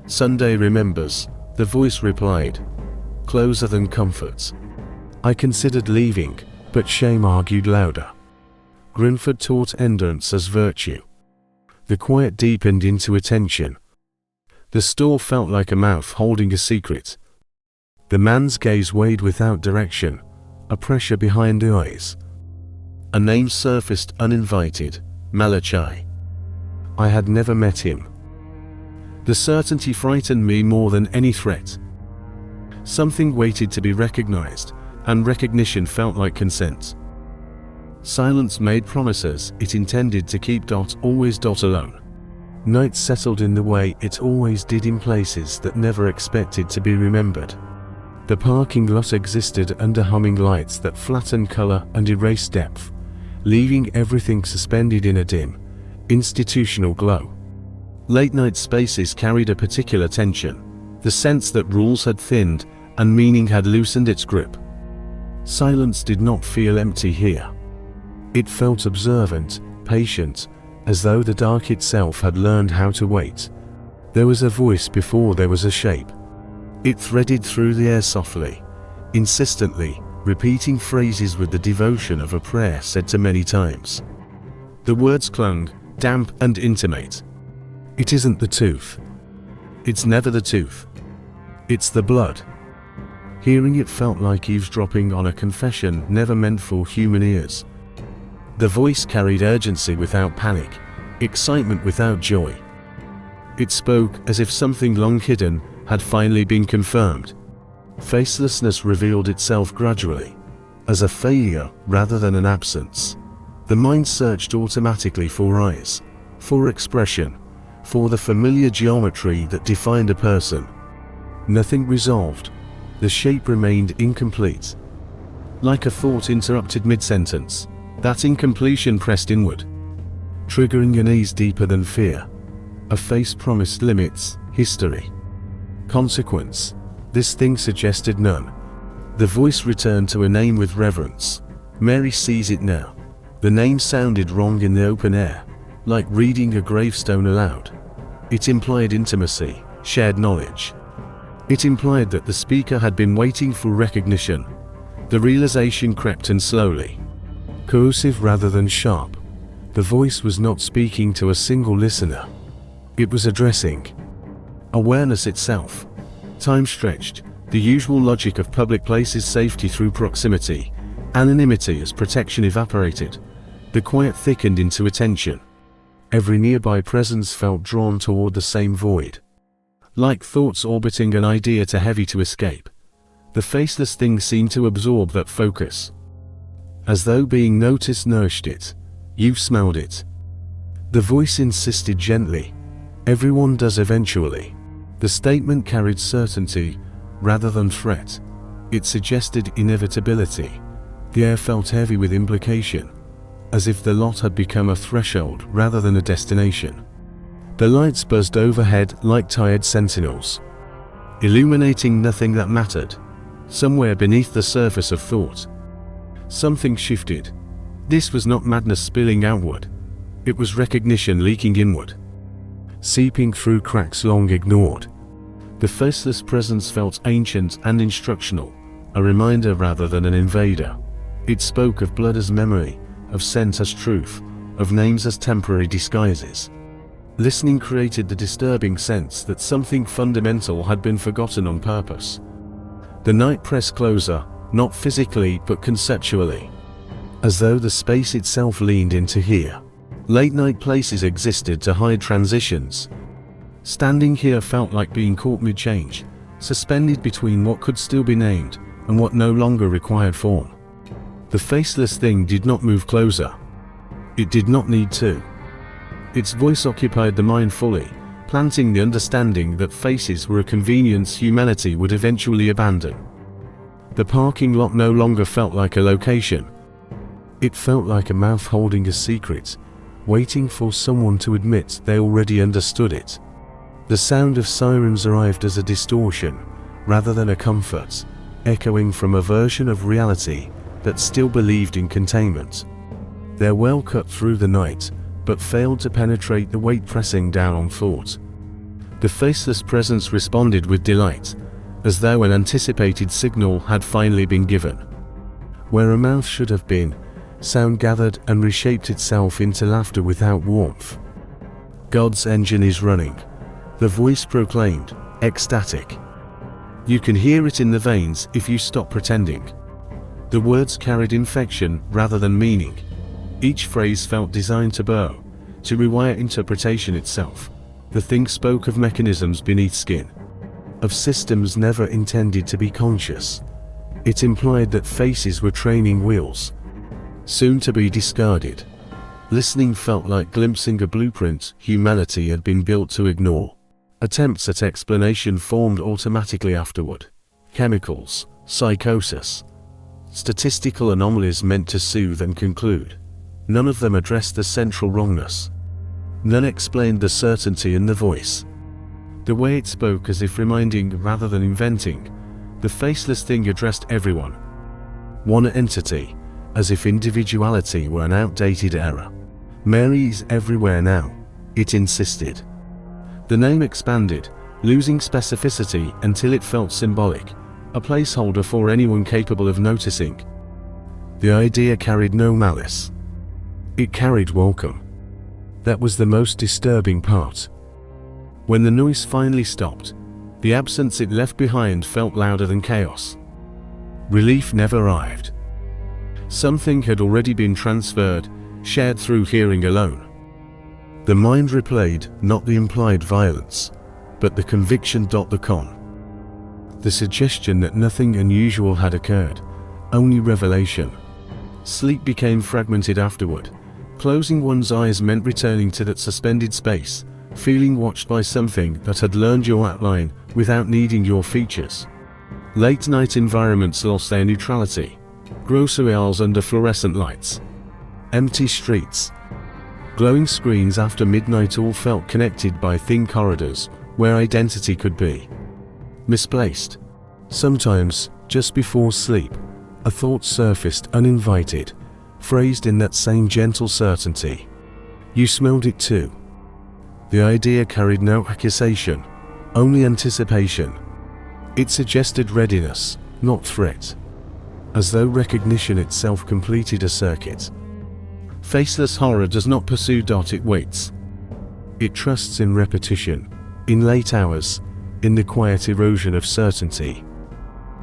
Sunday remembers, the voice replied. Closer than comfort. I considered leaving, but shame argued louder. Grinford taught endurance as virtue. The quiet deepened into attention. The store felt like a mouth holding a secret. The man's gaze weighed without direction, a pressure behind the eyes. A name surfaced uninvited, Malachi. I had never met him. The certainty frightened me more than any threat. Something waited to be recognized, and recognition felt like consent. Silence made promises it intended to keep always alone. Night settled in the way it always did in places that never expected to be remembered. The parking lot existed under humming lights that flattened color and erased depth, leaving everything suspended in a dim, institutional glow. Late-night spaces carried a particular tension, the sense that rules had thinned and meaning had loosened its grip. Silence did not feel empty here. It felt observant, patient, as though the dark itself had learned how to wait. There was a voice before there was a shape. It threaded through the air softly, insistently, repeating phrases with the devotion of a prayer said too many times. The words clung, damp and intimate. It isn't the tooth. It's never the tooth. It's the blood. Hearing it felt like eavesdropping on a confession never meant for human ears. The voice carried urgency without panic, excitement without joy. It spoke as if something long hidden had finally been confirmed. Facelessness revealed itself gradually, as a failure rather than an absence. The mind searched automatically for eyes, for expression, for the familiar geometry that defined a person. Nothing resolved. The shape remained incomplete. Like a thought interrupted mid-sentence, that incompletion pressed inward, triggering an ease deeper than fear. A face promised limits, history, consequence. This thing suggested none. The voice returned to a name with reverence. Mary sees it now. The name sounded wrong in the open air, like reading a gravestone aloud. It implied intimacy, shared knowledge. It implied that the speaker had been waiting for recognition. The realization crept in slowly, coercive rather than sharp. The voice was not speaking to a single listener. It was addressing awareness itself. Time stretched, the usual logic of public places, safety through proximity, anonymity as protection evaporated. The quiet thickened into attention. Every nearby presence felt drawn toward the same void. Like thoughts orbiting an idea too heavy to escape. The faceless thing seemed to absorb that focus. As though being noticed nourished it. You smelled it. The voice insisted gently. Everyone does eventually. The statement carried certainty rather than threat. It suggested inevitability. The air felt heavy with implication, as if the lot had become a threshold rather than a destination. The lights buzzed overhead like tired sentinels, illuminating nothing that mattered. Somewhere beneath the surface of thought, something shifted. This was not madness spilling outward. It was recognition leaking inward, seeping through cracks long ignored. The faceless presence felt ancient and instructional, a reminder rather than an invader. It spoke of blood as memory, of scent as truth, of names as temporary disguises. Listening created the disturbing sense that something fundamental had been forgotten on purpose. The night pressed closer, not physically but conceptually, as though the space itself leaned in to hear. Late-night places existed to hide transitions. Standing here felt like being caught mid-change, suspended between what could still be named and what no longer required form. The faceless thing did not move closer. It did not need to. Its voice occupied the mind fully, planting the understanding that faces were a convenience humanity would eventually abandon. The parking lot no longer felt like a location. It felt like a mouth holding a secret, waiting for someone to admit they already understood it. The sound of sirens arrived as a distortion, rather than a comfort, echoing from a version of reality that still believed in containment. Their wail cut through the night, but failed to penetrate the weight pressing down on thought. The faceless presence responded with delight, as though an anticipated signal had finally been given. Where a mouth should have been, sound gathered and reshaped itself into laughter without warmth. God's engine is running, the voice proclaimed, ecstatic. You can hear it in the veins if you stop pretending. The words carried infection rather than meaning. Each phrase felt designed to burrow, to rewire interpretation itself. The thing spoke of mechanisms beneath skin, of systems never intended to be conscious. It implied that faces were training wheels, soon to be discarded. Listening felt like glimpsing a blueprint humanity had been built to ignore. Attempts at explanation formed automatically afterward. Chemicals, psychosis, statistical anomalies meant to soothe and conclude. None of them addressed the central wrongness. None explained the certainty in the voice. The way it spoke as if reminding rather than inventing, the faceless thing addressed everyone. One entity, as if individuality were an outdated era. Mary is everywhere now, it insisted. The name expanded, losing specificity until it felt symbolic, a placeholder for anyone capable of noticing. The idea carried no malice. It carried welcome. That was the most disturbing part. When the noise finally stopped, the absence it left behind felt louder than chaos. Relief never arrived. Something had already been transferred, shared through hearing alone. The mind replayed not the implied violence, but the conviction. The con. The suggestion that nothing unusual had occurred, only revelation. Sleep became fragmented afterward. Closing one's eyes meant returning to that suspended space, feeling watched by something that had learned your outline without needing your features. Late-night environments lost their neutrality. Grocery aisles under fluorescent lights. Empty streets. Glowing screens after midnight all felt connected by thin corridors, where identity could be misplaced. Sometimes, just before sleep, a thought surfaced uninvited, phrased in that same gentle certainty. You smelled it too. The idea carried no accusation, only anticipation. It suggested readiness, not threat, as though recognition itself completed a circuit. Faceless horror does not pursue. It waits. It trusts in repetition, in late hours, in the quiet erosion of certainty.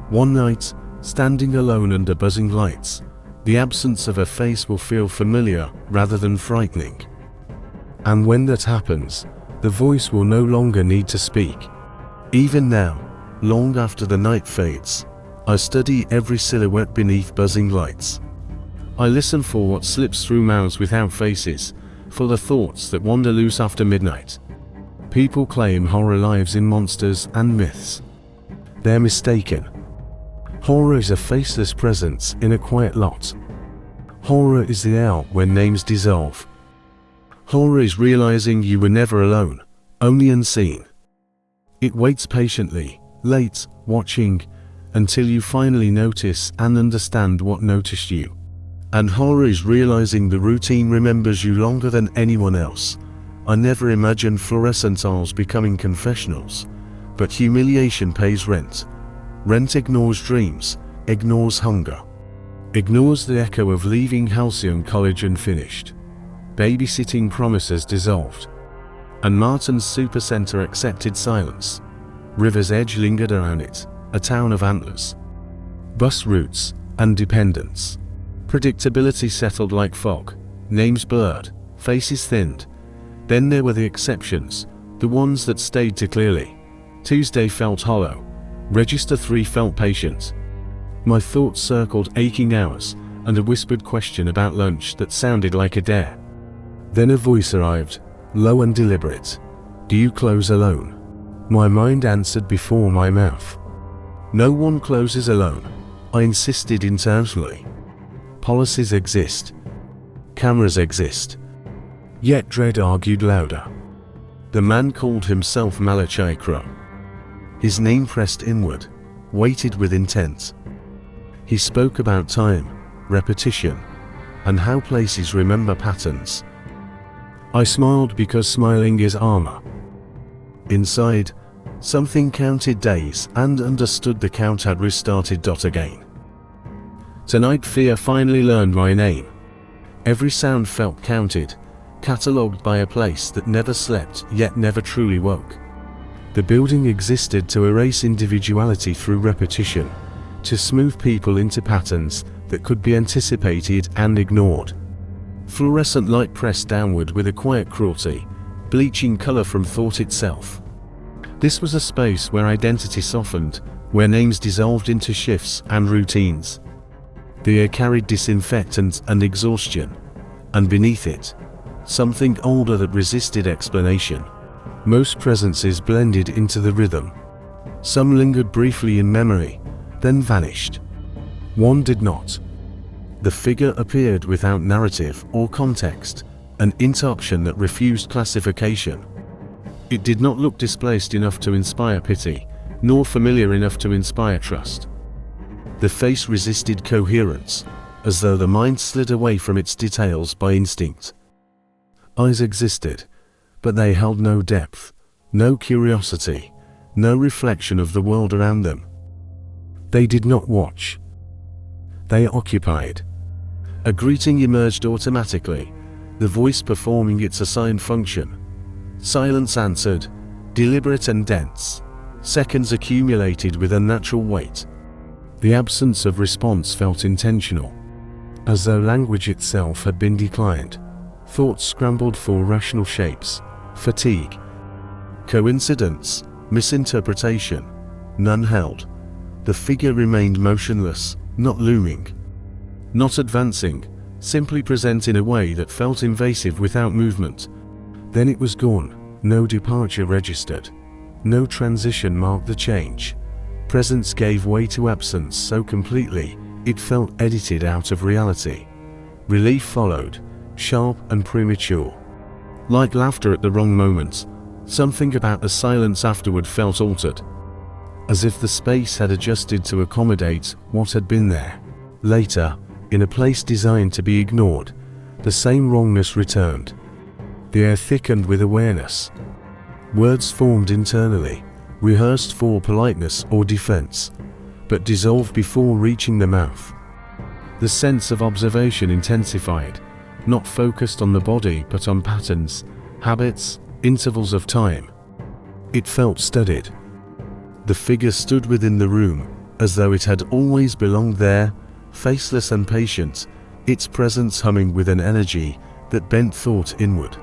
One night, standing alone under buzzing lights, the absence of a face will feel familiar rather than frightening. And when that happens, the voice will no longer need to speak. Even now, long after the night fades, I study every silhouette beneath buzzing lights. I listen for what slips through mouths without faces, for the thoughts that wander loose after midnight. People claim horror lives in monsters and myths. They're mistaken. Horror is a faceless presence in a quiet lot. Horror is the hour when names dissolve. Horror is realizing you were never alone, only unseen. It waits patiently, late, watching, until you finally notice and understand what noticed you. And horror is realizing the routine remembers you longer than anyone else. I never imagined fluorescent aisles becoming confessionals, but humiliation pays rent. Rent ignores dreams, ignores hunger, ignores the echo of leaving halcyon college unfinished. Babysitting promises dissolved, and Martin's supercenter accepted silence. River's Edge lingered around it, a town of antlers, bus routes, and dependence. Predictability settled like fog, names blurred, faces thinned. Then there were the exceptions, the ones that stayed too clearly. Tuesday felt hollow. Register 3 felt patient. My thoughts circled aching hours, and a whispered question about lunch that sounded like a dare. Then a voice arrived, low and deliberate. Do you close alone? My mind answered before my mouth. No one closes alone, I insisted internally. Policies exist. Cameras exist. Yet dread argued louder. The man called himself Malachi Crow. His name pressed inward, weighted with intent. He spoke about time, repetition, and how places remember patterns. I smiled because smiling is armor. Inside, something counted days and understood the count had restarted. Again. Tonight fear finally learned my name. Every sound felt counted, catalogued by a place that never slept yet never truly woke. The building existed to erase individuality through repetition, to smooth people into patterns that could be anticipated and ignored. Fluorescent light pressed downward with a quiet cruelty, bleaching color from thought itself. This was a space where identity softened, where names dissolved into shifts and routines. The air carried disinfectant and exhaustion, and beneath it, something older that resisted explanation. Most presences blended into the rhythm. Some lingered briefly in memory, then vanished. One did not. The figure appeared without narrative or context, an interruption that refused classification. It did not look displaced enough to inspire pity, nor familiar enough to inspire trust. The face resisted coherence, as though the mind slid away from its details by instinct. Eyes existed, but they held no depth, no curiosity, no reflection of the world around them. They did not watch. They occupied. A greeting emerged automatically, the voice performing its assigned function. Silence answered, deliberate and dense. Seconds accumulated with unnatural weight. The absence of response felt intentional, as though language itself had been declined. Thoughts scrambled for rational shapes. Fatigue. Coincidence. Misinterpretation. None held. The figure remained motionless, not looming, not advancing, simply present in a way that felt invasive without movement. Then it was gone, no departure registered. No transition marked the change. Presence gave way to absence so completely, it felt edited out of reality. Relief followed, sharp and premature. Like laughter at the wrong moment, something about the silence afterward felt altered. As if the space had adjusted to accommodate what had been there. Later, in a place designed to be ignored, the same wrongness returned. The air thickened with awareness. Words formed internally, rehearsed for politeness or defense, but dissolved before reaching the mouth. The sense of observation intensified, not focused on the body but on patterns, habits, intervals of time. It felt studied. The figure stood within the room, as though it had always belonged there, faceless and patient, its presence humming with an energy that bent thought inward.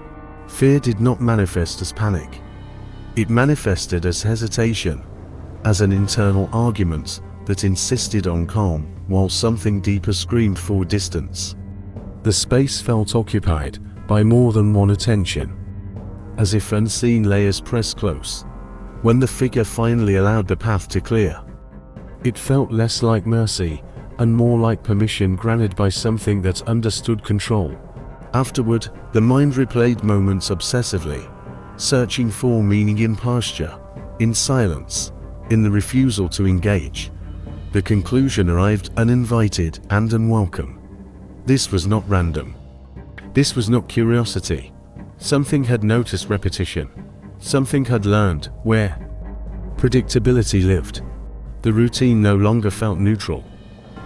Fear did not manifest as panic. It manifested as hesitation, as an internal argument that insisted on calm, while something deeper screamed for distance. The space felt occupied by more than one attention, as if unseen layers pressed close. When the figure finally allowed the path to clear, it felt less like mercy and more like permission granted by something that understood control. Afterward, the mind replayed moments obsessively, searching for meaning in posture, in silence, in the refusal to engage. The conclusion arrived uninvited and unwelcome. This was not random. This was not curiosity. Something had noticed repetition. Something had learned where predictability lived. The routine no longer felt neutral.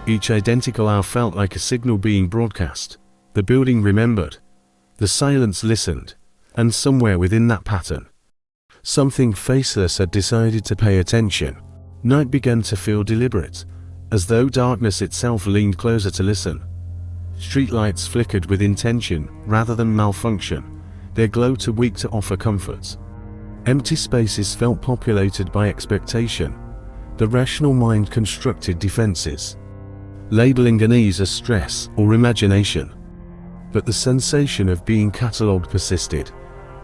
Each identical hour felt like a signal being broadcast. The building remembered. The silence listened. And somewhere within that pattern, something faceless had decided to pay attention. Night began to feel deliberate, as though darkness itself leaned closer to listen. Streetlights flickered with intention rather than malfunction, their glow too weak to offer comfort. Empty spaces felt populated by expectation. The rational mind constructed defenses, labeling unease as stress or imagination. But the sensation of being catalogued persisted.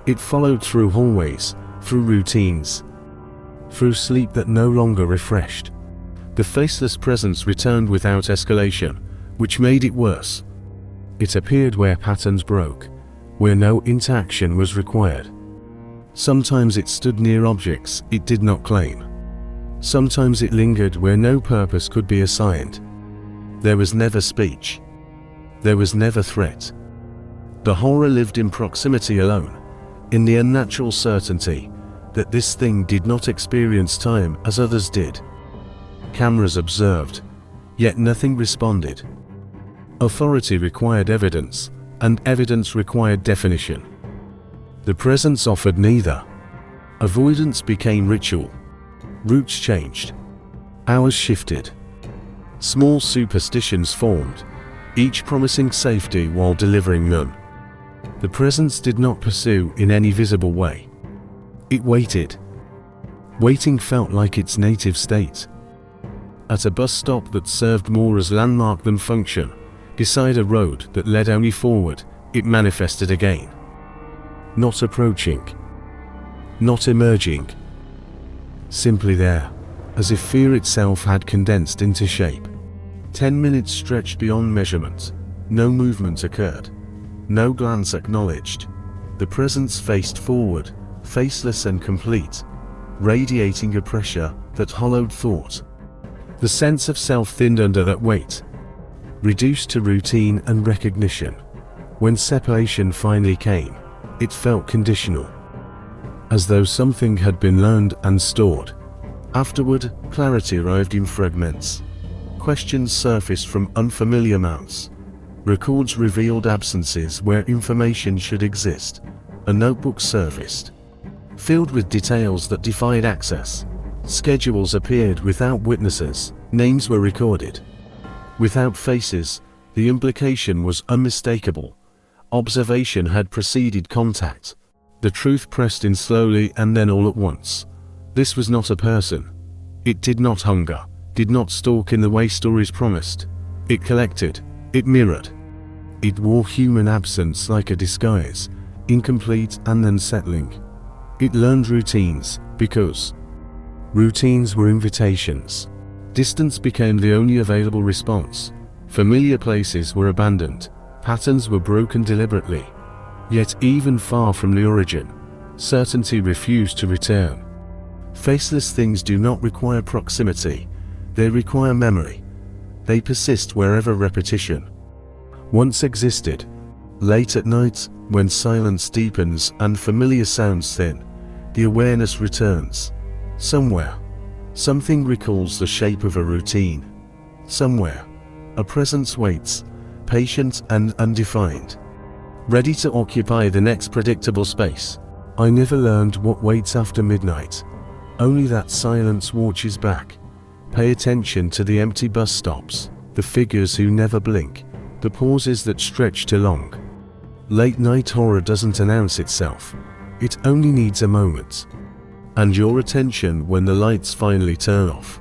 It followed through hallways, through routines, through sleep that no longer refreshed. The faceless presence returned without escalation, which made it worse. It appeared where patterns broke, where no interaction was required. Sometimes it stood near objects it did not claim. Sometimes it lingered where no purpose could be assigned. There was never speech. There was never threat. The horror lived in proximity alone, in the unnatural certainty that this thing did not experience time as others did. Cameras observed, yet nothing responded. Authority required evidence, and evidence required definition. The presence offered neither. Avoidance became ritual. Routes changed. Hours shifted. Small superstitions formed, each promising safety while delivering none. The presence did not pursue in any visible way. It waited. Waiting felt like its native state. At a bus stop that served more as landmark than function, beside a road that led only forward, it manifested again. Not approaching. Not emerging. Simply there, as if fear itself had condensed into shape. 10 minutes stretched beyond measurement. No movement occurred. No glance acknowledged. The presence faced forward, faceless and complete, radiating a pressure that hollowed thought. The sense of self thinned under that weight, reduced to routine and recognition. When separation finally came, it felt conditional, as though something had been learned and stored. Afterward, clarity arrived in fragments. Questions surfaced from unfamiliar mouths. Records revealed absences where information should exist. A notebook surfaced, filled with details that defied access. Schedules appeared without witnesses. Names were recorded without faces. The implication was unmistakable. Observation had preceded contact. The truth pressed in slowly and then all at once. This was not a person. It did not hunger, did not stalk in the way stories promised. It collected, it mirrored. It wore human absence like a disguise, incomplete and unsettling. It learned routines, because routines were invitations. Distance became the only available response. Familiar places were abandoned. Patterns were broken deliberately. Yet even far from the origin, certainty refused to return. Faceless things do not require proximity. They require memory. They persist wherever repetition once existed. Late at night, when silence deepens and familiar sounds thin, the awareness returns. Somewhere, something recalls the shape of a routine. Somewhere, a presence waits, patient and undefined, ready to occupy the next predictable space. I never learned what waits after midnight. Only that silence watches back. Pay attention to the empty bus stops, the figures who never blink, the pauses that stretch too long. Late night horror doesn't announce itself. It only needs a moment. And your attention when the lights finally turn off.